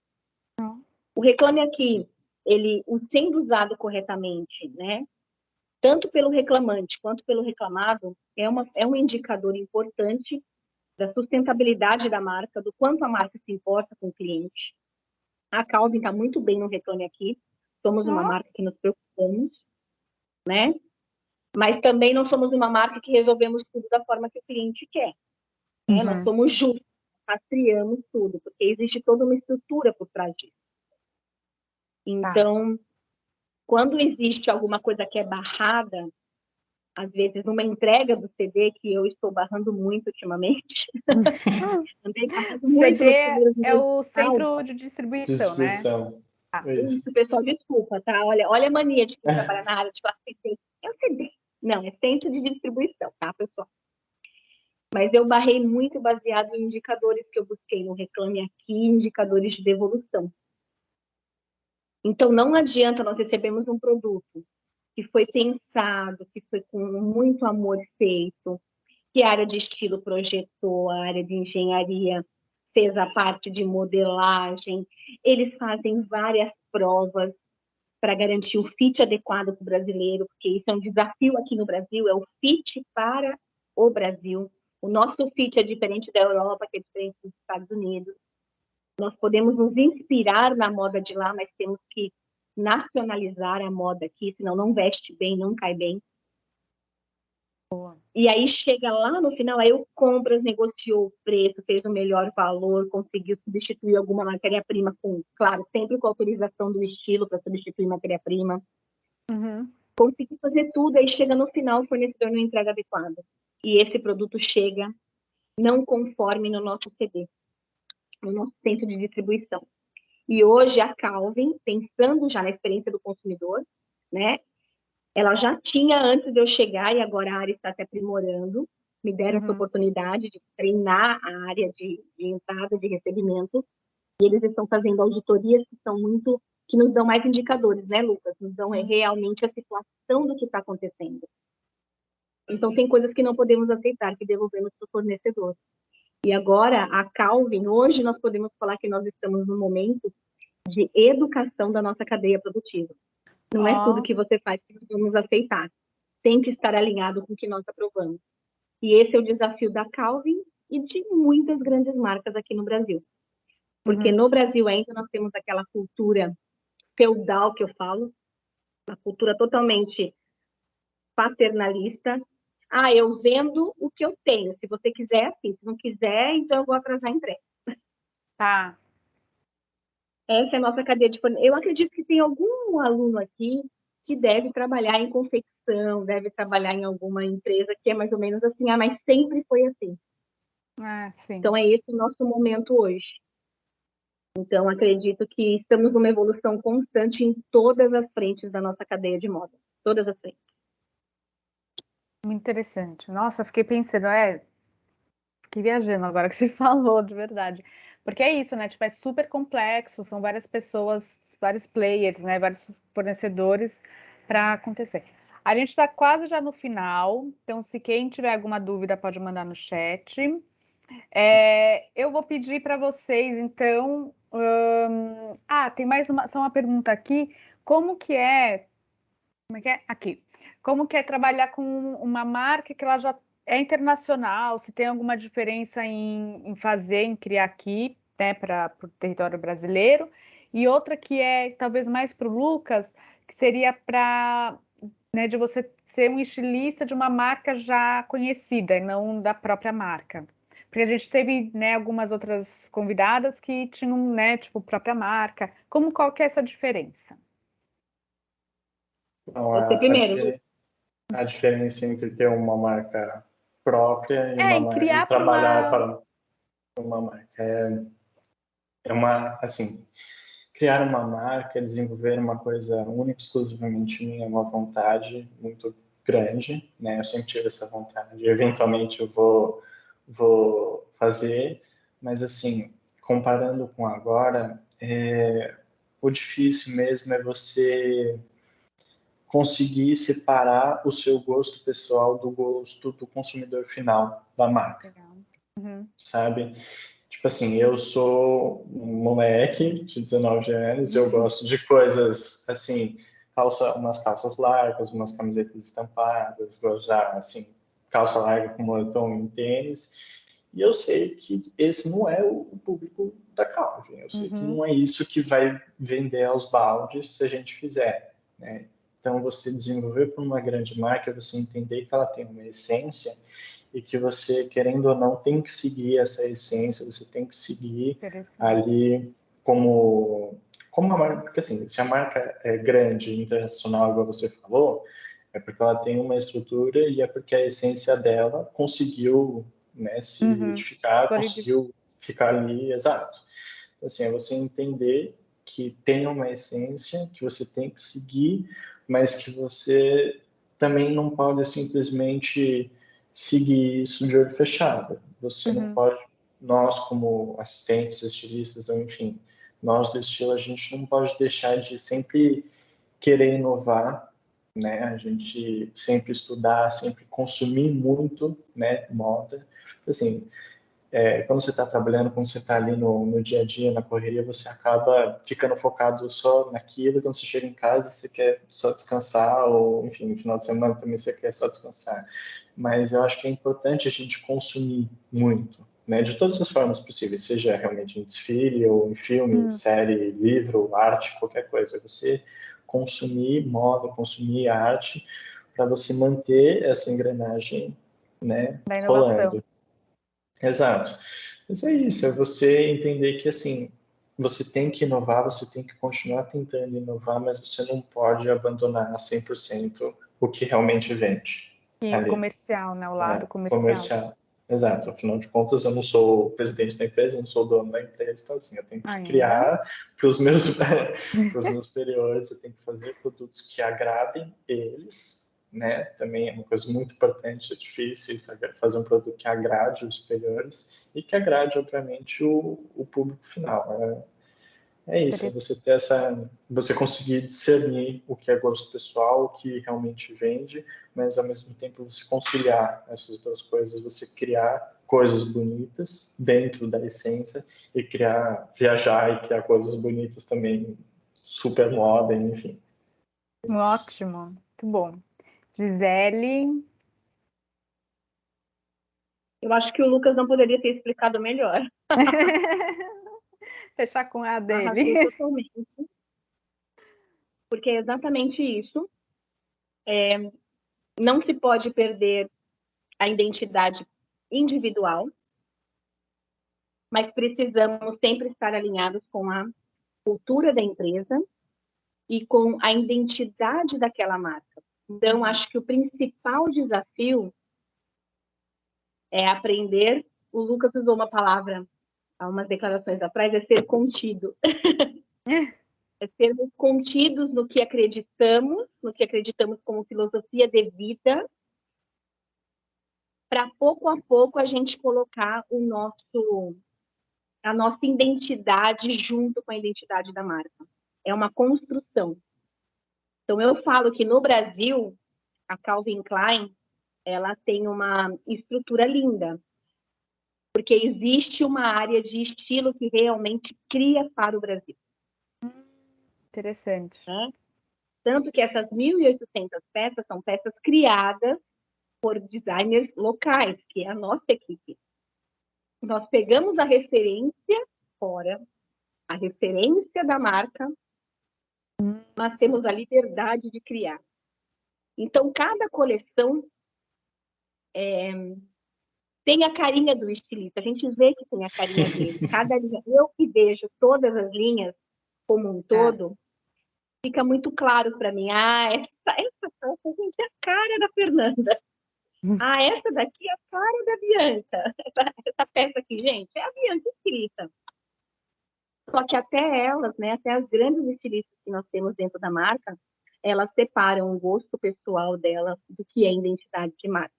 O Reclame Aqui, ele sendo usado corretamente, né? Tanto pelo reclamante quanto pelo reclamado, é um indicador importante da sustentabilidade da marca, do quanto a marca se importa com o cliente. A Calvin está muito bem no Reclame Aqui. Somos uma marca que nos preocupamos, né? Mas também não somos uma marca que resolvemos tudo da forma que o cliente quer. Né? Nós somos justos, rastreamos tudo, porque existe toda uma estrutura por trás disso. Então, quando existe alguma coisa que é barrada, às vezes numa entrega do CD, que eu estou barrando muito ultimamente, andei barrando muito
CD
nos primeiros
é o
meses.
centro de distribuição, né?
Isso, pessoal, desculpa, tá? Olha a mania de quem trabalha na área de falar CD. É o CD. Não, é centro de distribuição, tá, pessoal? Mas eu barrei muito baseado em indicadores que eu busquei no Reclame Aqui, indicadores de devolução. Então, não adianta nós recebermos um produto que foi pensado, que foi com muito amor feito, que a área de estilo projetou, a área de engenharia fez a parte de modelagem, eles fazem várias provas para garantir o fit adequado para o brasileiro, porque isso é um desafio aqui no Brasil, é o fit para o Brasil. O nosso fit é diferente da Europa, que é diferente dos Estados Unidos. Nós podemos nos inspirar na moda de lá, mas temos que nacionalizar a moda aqui, senão não veste bem, não cai bem. E aí chega lá no final, aí o compras, negociou o preço, fez o melhor valor, conseguiu substituir alguma matéria-prima com, claro, sempre com autorização do estilo para substituir matéria-prima. Conseguiu fazer tudo, aí chega no final, o fornecedor não entrega adequado. E esse produto chega não conforme no nosso CD, no nosso centro de distribuição. E hoje a Calvin, pensando já na experiência do consumidor, né? Ela já tinha antes de eu chegar, e agora a área está se aprimorando, me deram essa oportunidade de treinar a área de entrada, de recebimento, e eles estão fazendo auditorias que nos dão mais indicadores, né, Lucas? Nos dão realmente a situação do que está acontecendo. Então, tem coisas que não podemos aceitar, que devolvemos para o fornecedor. E agora, a Calvin, hoje nós podemos falar que nós estamos num momento de educação da nossa cadeia produtiva. Não é tudo que você faz que nós vamos aceitar. Tem que estar alinhado com o que nós aprovamos. E esse é o desafio da Calvin e de muitas grandes marcas aqui no Brasil. Porque no Brasil ainda nós temos aquela cultura feudal que eu falo, uma cultura totalmente paternalista. Eu vendo o que eu tenho. Se você quiser, assim. Se não quiser, então eu vou atrasar a entrega.
Tá.
Essa é a nossa cadeia de fornecimento. Eu acredito que tem algum aluno aqui que deve trabalhar em confecção, deve trabalhar em alguma empresa que é mais ou menos assim, mas sempre foi assim.
Sim.
Então, é esse o nosso momento hoje. Então, acredito que estamos numa evolução constante em todas as frentes da nossa cadeia de moda. todas as frentes.
Muito interessante. Nossa, fiquei pensando, fiquei viajando agora que você falou, de verdade. Porque é isso, né? Tipo, é super complexo, são várias pessoas, vários players, né? Vários fornecedores para acontecer. A gente está quase já no final, então se quem tiver alguma dúvida pode mandar no chat. Eu vou pedir para vocês, então. Tem mais só uma pergunta aqui. Como que é? Como é que é? Aqui. Como que é trabalhar com uma marca que ela já é internacional? Se tem alguma diferença em fazer, em criar aqui, né, para o território brasileiro? E outra que é talvez mais para o Lucas, que seria para, né, de você ser um estilista de uma marca já conhecida e não da própria marca. Porque a gente teve, né, algumas outras convidadas que tinham, né, tipo, própria marca. Qual que é essa diferença?
Então,
Você primeiro, Lu.
a diferença entre ter uma marca própria
Em
e
criar para
trabalhar
uma.
para uma marca. Assim, criar uma marca, desenvolver uma coisa única, exclusivamente minha, é uma vontade muito grande, né? Eu sempre tive essa vontade. Eventualmente eu vou fazer, mas assim, comparando com agora, o difícil mesmo é você conseguir separar o seu gosto pessoal do gosto do consumidor final da marca,
Legal. Uhum.
sabe? Tipo assim, eu sou um moleque de 19 anos, eu gosto de coisas assim, umas calças largas, umas camisetas estampadas, gosto já, assim, calça larga com moletom e tênis. E eu sei que esse não é o público da Calvin. Eu sei que
Uhum.
não é isso que vai vender aos baldes se a gente fizer, né? Então, você desenvolver para uma grande marca, você entender que ela tem uma essência e que você, querendo ou não, tem que seguir essa essência, você tem que seguir ali como a marca, porque assim, se a marca é grande, internacional, igual você falou, é porque ela tem uma estrutura e é porque a essência dela conseguiu, né, se identificar, conseguiu ficar ali, exato. Então, assim, é você entender que tem uma essência, que você tem que seguir, mas que você também não pode simplesmente seguir isso de olho fechado. Você não pode, nós como assistentes, estilistas, ou enfim, nós do estilo, a gente não pode deixar de sempre querer inovar, né? A gente sempre estudar, sempre consumir muito, né, moda. Assim, quando você está trabalhando, quando você está ali no dia a dia, na correria, você acaba ficando focado só naquilo. Quando você chega em casa, você quer só descansar, ou enfim, no final de semana também você quer só descansar. Mas eu acho que é importante a gente consumir muito, né, de todas as formas possíveis, seja realmente em desfile, ou em filme, série, livro, arte, qualquer coisa. Você consumir moda, consumir arte, para você manter essa engrenagem, né,
Da inovação.
rolando. Exato. Mas é isso, é você entender que, assim, você tem que inovar, você tem que continuar tentando inovar, mas você não pode abandonar 100% o que realmente vende
E o
ali.
comercial, né? O lado comercial.
Comercial. Exato. Afinal de contas, eu não sou o presidente da empresa, eu não sou o dono da empresa, então, assim, eu tenho que
Ainda.
criar para os meus, pros meus superiores, eu tenho que fazer produtos que agradem eles, né? Também é uma coisa muito importante, é difícil fazer um produto que agrade os superiores e que agrade, obviamente, o público final. É isso, é você ter você conseguir discernir o que é gosto pessoal, o que realmente vende, mas ao mesmo tempo você conciliar essas duas coisas, você criar coisas bonitas dentro da essência e viajar e criar coisas bonitas também, super moda, enfim.
Ótimo, muito bom. Gisele.
Eu acho que o Lucas não poderia ter explicado melhor.
Fechar com a
Arrasou
dele.
totalmente. Porque é exatamente isso. Não se pode perder a identidade individual, mas precisamos sempre estar alinhados com a cultura da empresa e com a identidade daquela marca. Então, acho que o principal desafio é aprender. O Lucas usou uma palavra, há umas declarações atrás, é ser contido. É sermos contidos no que acreditamos como filosofia de vida, para pouco a pouco a gente colocar a nossa identidade junto com a identidade da marca. É uma construção. Então, eu falo que no Brasil, a Calvin Klein, ela tem uma estrutura linda, porque existe uma área de estilo que realmente cria para o Brasil.
Interessante.
Né? Tanto que essas 1.800 peças são peças criadas por designers locais, que é a nossa equipe. Nós pegamos a referência fora, a referência da marca, mas temos a liberdade de criar. Então, cada coleção tem a carinha do estilista. A gente vê que tem a carinha dele. Cada linha, eu que vejo todas as linhas como um todo, fica muito claro para mim. Essa peça, gente, é a cara da Fernanda. Essa daqui é a cara da Bianca. Essa peça aqui, gente, é a Bianca escrita. Só que até elas, né, até as grandes estilistas que nós temos dentro da marca, elas separam o gosto pessoal delas do que é identidade de marca.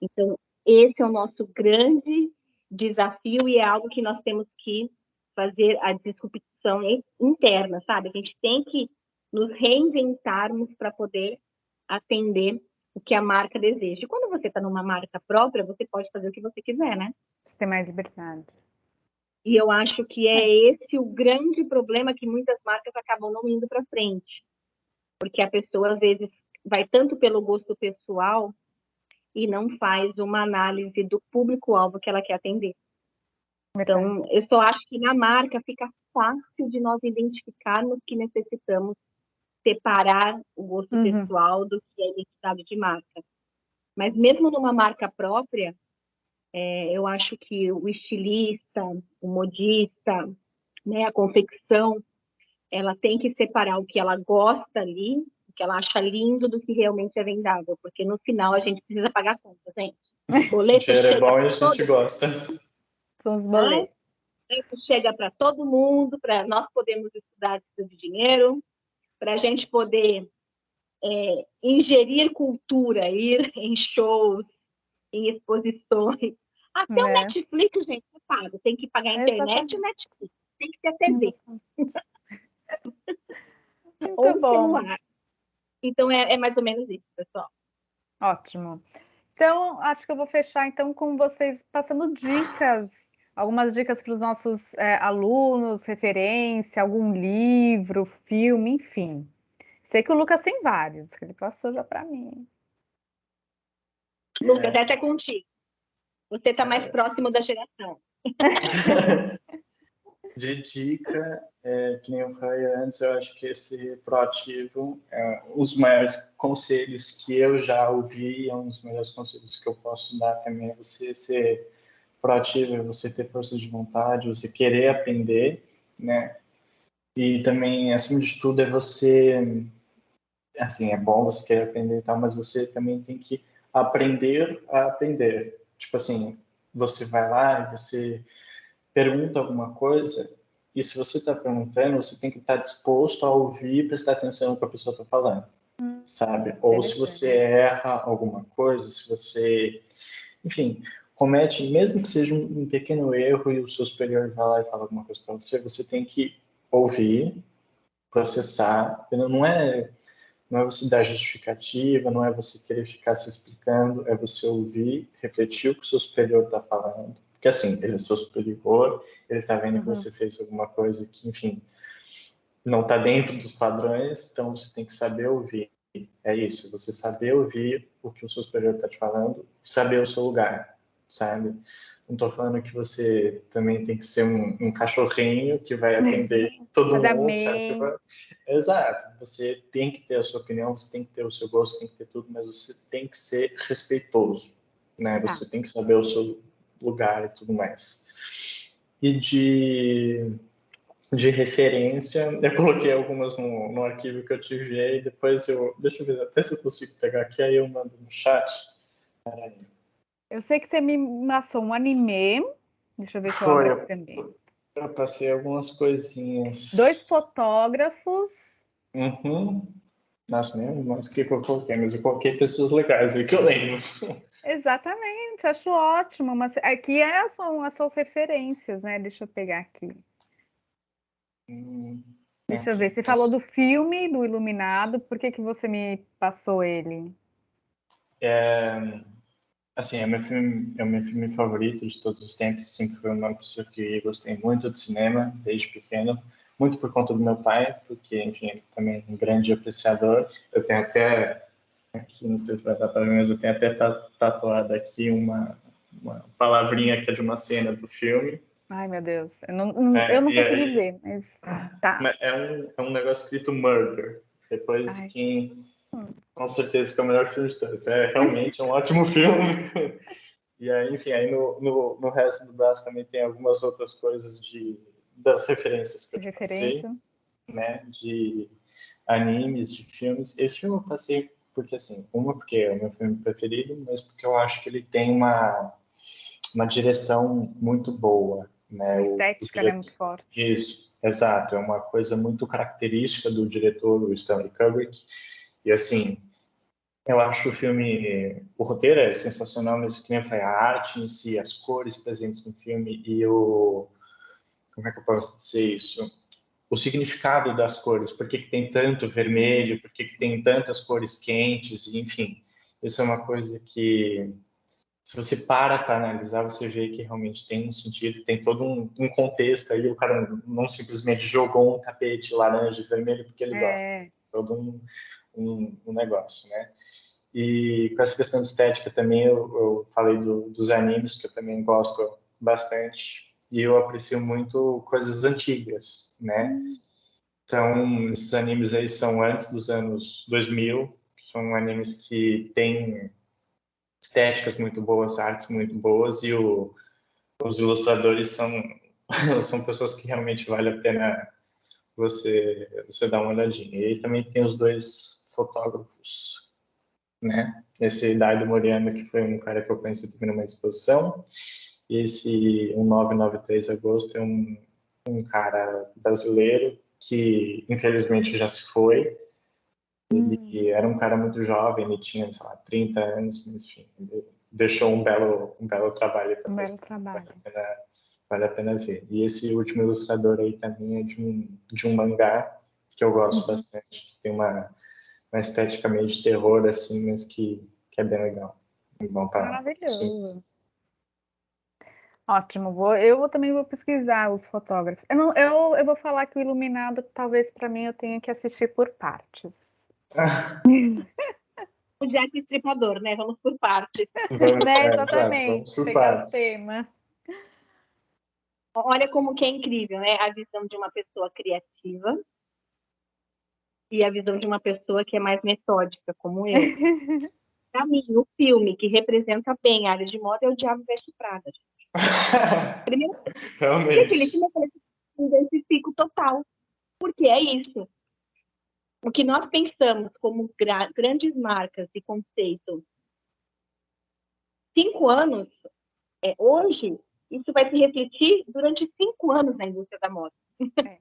Então, esse é o nosso grande desafio e é algo que nós temos que fazer a disrupção interna, sabe? A gente tem que nos reinventarmos para poder atender o que a marca deseja. E quando você está numa marca própria, você pode fazer o que você quiser, né?
Você tem mais liberdade.
E eu acho que é esse o grande problema que muitas marcas acabam não indo para frente. Porque a pessoa, às vezes, vai tanto pelo gosto pessoal e não faz uma análise do público-alvo que ela quer atender. Então, eu só acho que na marca fica fácil de nós identificarmos que necessitamos separar o gosto pessoal do que é a identidade de marca. Mas mesmo numa marca própria, eu acho que o estilista, o modista, né, a confecção, ela tem que separar o que ela gosta ali, o que ela acha lindo do que realmente é vendável, porque no final a gente precisa pagar a conta, gente.
Boleto dinheiro é bom e a gente gosta.
São os boletos.
Chega para todo mundo, para nós podermos estudar de dinheiro, para a gente poder ingerir cultura, ir em shows, em exposições. Até o Netflix, gente, é pago. Tem que pagar a internet e o Netflix. Tem que ter TV. Ou o celular. Então, é mais ou menos isso, pessoal.
Ótimo. Então, acho que eu vou fechar então com vocês passando dicas, algumas dicas para os nossos alunos, referência, algum livro, filme, enfim. Sei que o Lucas tem vários, que ele passou já para mim.
Lucas, essa é contigo. Você está mais próximo da geração.
De dica, que nem eu falei antes, eu acho que esse proativo é os maiores conselhos que eu já ouvi, é um dos melhores conselhos que eu posso dar também, é você ser proativo, é você ter força de vontade, você querer aprender, né? E também, acima de tudo, é você, assim, é bom você querer aprender e tal, mas você também tem que aprender a aprender. Tipo assim, você vai lá e você pergunta alguma coisa, e se você está perguntando, você tem que estar disposto a ouvir e prestar atenção no que a pessoa está falando, sabe? Ou se você erra alguma coisa, se você, enfim, comete, mesmo que seja um pequeno erro e o seu superior vai lá e fala alguma coisa para você, você tem que ouvir, processar, não é você dar justificativa, não é você querer ficar se explicando, é você ouvir, refletir o que o seu superior está falando. Porque, assim, ele é seu superior, ele está vendo que você fez alguma coisa que, enfim, não está dentro dos padrões, então você tem que saber ouvir. É isso, você saber ouvir o que o seu superior está te falando, saber o seu lugar, sabe? Não estou falando que você também tem que ser um cachorrinho que vai atender todo mundo, sabe? Exato, você tem que ter a sua opinião, você tem que ter o seu gosto, tem que ter tudo, mas você tem que ser respeitoso, né? Você tem que saber o seu lugar e tudo mais. E de referência, eu coloquei algumas no arquivo que eu tive, depois deixa eu ver até se eu consigo pegar aqui, aí eu mando no chat.
Eu sei que você me passou um anime, deixa eu ver se eu abro também.
Eu passei algumas coisinhas.
2 fotógrafos.
Uhum. Nossa, nem mais o que eu coloquei, mas eu coloquei pessoas legais aí que eu lembro.
Exatamente, acho ótimo. Mas aqui são as suas referências, né? Deixa eu pegar aqui. Deixa eu ver. Você falou do filme, do Iluminado. Por que você me passou ele?
Assim, é o meu filme favorito de todos os tempos. Sempre foi uma pessoa que gostei muito de cinema, desde pequeno. Muito por conta do meu pai, porque, enfim, ele também é um grande apreciador. Eu tenho até, aqui, não sei se vai dar para ver, mas eu tenho até tatuado aqui uma palavrinha que é de uma cena do filme.
Ai, meu Deus. Eu não consegui ver, mas tá.
É um negócio escrito Murder. Depois,
Ai.
com certeza que é o melhor filme de todos. É realmente um ótimo filme. E aí, enfim, aí no resto do braço também tem algumas outras coisas das referências que eu te passei,
Referência.
né? De animes, de filmes. Esse filme eu passei porque, assim, porque é o meu filme preferido, mas porque eu acho que ele tem uma direção muito boa, né?
A
O
estética, né, muito
diretor,
forte.
isso, exato, é uma coisa muito característica do diretor, o Stanley Kubrick, e assim, eu acho o roteiro é sensacional, mas que nem eu falei, a arte em si, as cores presentes no filme e como é que eu posso dizer isso? O significado das cores, por que tem tanto vermelho, por que tem tantas cores quentes, enfim, isso é uma coisa que se você para analisar, você vê que realmente tem um sentido, tem todo um contexto aí. O cara não simplesmente jogou um tapete laranja e vermelho porque ele gosta. Todo um negócio, né? E com essa questão de estética também, eu falei dos animes, que eu também gosto bastante. E eu aprecio muito coisas antigas, né? Então, esses animes aí são antes dos anos 2000, são animes que têm estéticas muito boas, artes muito boas, e os ilustradores são pessoas que realmente vale a pena você dar uma olhadinha. E aí também tem os 2 fotógrafos, né? Esse Daido Moriano, que foi um cara que eu conheci também numa exposição, e esse 1993 Agosto é um cara brasileiro que infelizmente já se foi. Ele era um cara muito jovem, ele tinha, sei lá, 30 anos, mas enfim, ele deixou um belo trabalho para
Um belo
trás.
trabalho.
Vale a pena ver. E esse último ilustrador aí também é de um mangá que eu gosto bastante, que tem uma estética meio de terror, assim, mas que é bem legal. Bom para
Maravilhoso. Ótimo. Eu também vou pesquisar os fotógrafos. Eu vou falar que o Iluminado, talvez para mim, eu tenha que assistir por partes.
O Jack Estripador, né? Vamos por partes.
Né?
Exato, vamos
Exatamente.
por
Pegar o
partes.
tema.
Olha como que é incrível, né? A visão de uma pessoa criativa e a visão de uma pessoa que é mais metódica, como eu. Para mim, o filme que representa bem a área de moda é O Diabo Veste Prada. Primeiro,
realmente.
aquele filme eu me identifico total, porque é isso. O que nós pensamos como grandes marcas e conceitos 5 anos, hoje, isso vai se refletir durante 5 anos na indústria da moda.
É.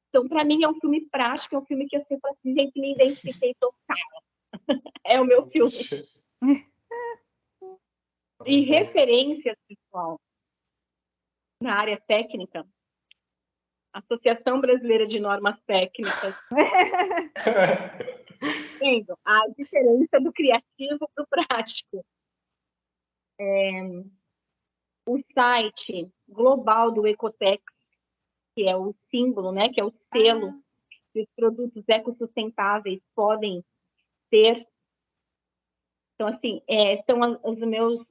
Então, para mim, é um filme prático, é um filme que eu sempre assim, gente, me identifiquei total. É o meu filme. E referências, pessoal, na área técnica, Associação Brasileira de Normas Técnicas, vendo a diferença do criativo para o prático. O site global do Ecotex, que é o símbolo, né, que é o selo que os produtos ecossustentáveis podem ter. Então, assim, são os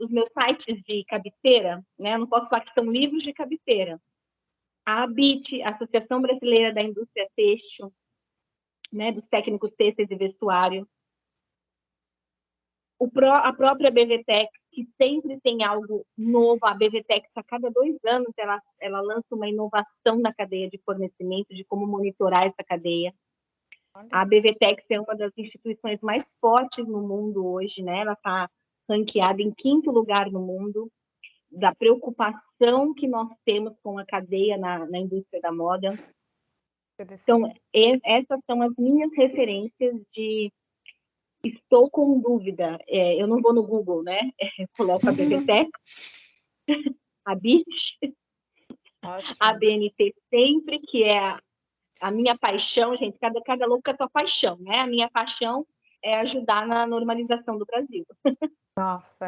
meus sites de cabeceira, né? Eu não posso falar que são livros de cabeceira. A ABIT, Associação Brasileira da Indústria Têxtil, né, dos técnicos têxteis e vestuário. A própria BVTEX, que sempre tem algo novo. A BVTEX, a cada 2 anos, ela lança uma inovação na cadeia de fornecimento, de como monitorar essa cadeia. A BVTEX é uma das instituições mais fortes no mundo hoje, né? Ela está ranqueada em 5º lugar no mundo. da preocupação que nós temos com a cadeia na indústria da moda. Então, essas são as minhas referências de estou com dúvida. Eu não vou no Google, né? Eu coloco a BVTEX, a BIT, a BNT sempre, que é a minha paixão, gente, cada louco é a sua paixão, né? A minha paixão é ajudar na normalização do Brasil.
Nossa,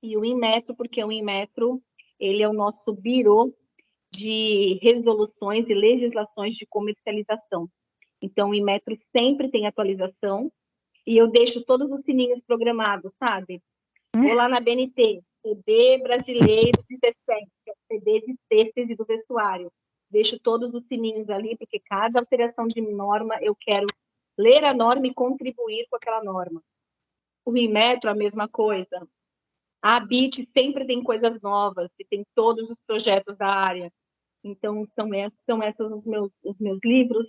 E o Inmetro, porque o Inmetro, ele é o nosso birô de resoluções e legislações de comercialização. Então, o Inmetro sempre tem atualização e eu deixo todos os sininhos programados, sabe? Vou lá na BNT, CD Brasileiro 17, que é o CD de têxteis e do vestuário. Deixo todos os sininhos ali, porque cada alteração de norma eu quero ler a norma e contribuir com aquela norma. O Inmetro, a mesma coisa. A BIT sempre tem coisas novas, e tem todos os projetos da área. Então, são esses os meus livros,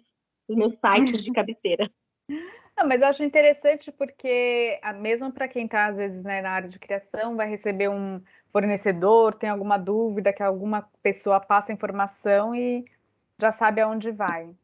os meus sites de cabeceira.
Não, mas eu acho interessante porque, mesmo para quem está, às vezes, né, na área de criação, vai receber um fornecedor, tem alguma dúvida, que alguma pessoa passa informação e já sabe aonde vai.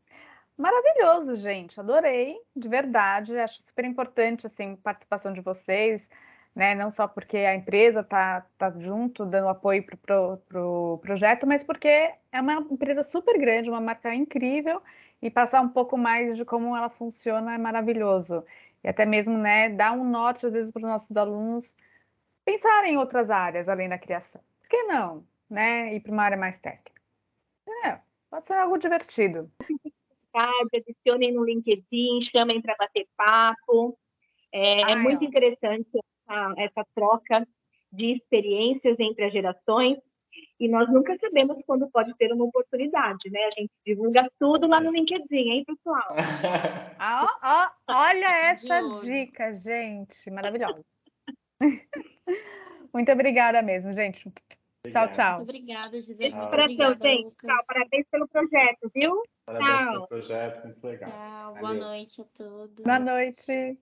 Maravilhoso, gente. Adorei, de verdade. Acho super importante assim, a participação de vocês, né? Não só porque a empresa tá junto, dando apoio para o projeto, mas porque é uma empresa super grande, uma marca incrível, e passar um pouco mais de como ela funciona é maravilhoso. E até mesmo, né, dar um norte, às vezes, para os nossos alunos pensarem em outras áreas além da criação. Por que não? Né? Ir para uma área mais técnica. Pode ser algo divertido.
Adicionem no LinkedIn, chamem para bater papo. É muito interessante essa troca de experiências entre as gerações e nós nunca sabemos quando pode ter uma oportunidade, né? A gente divulga tudo lá no LinkedIn, hein, pessoal?
Olha essa dica, gente, maravilhosa. Muito obrigada mesmo, gente. Tchau, tchau.
Muito obrigada, Gisele. Muito
obrigada,
obrigada,
Lucas. Tchau, parabéns pelo projeto, viu?
Parabéns pelo projeto, muito legal.
Tchau, boa noite a todos.
Boa noite.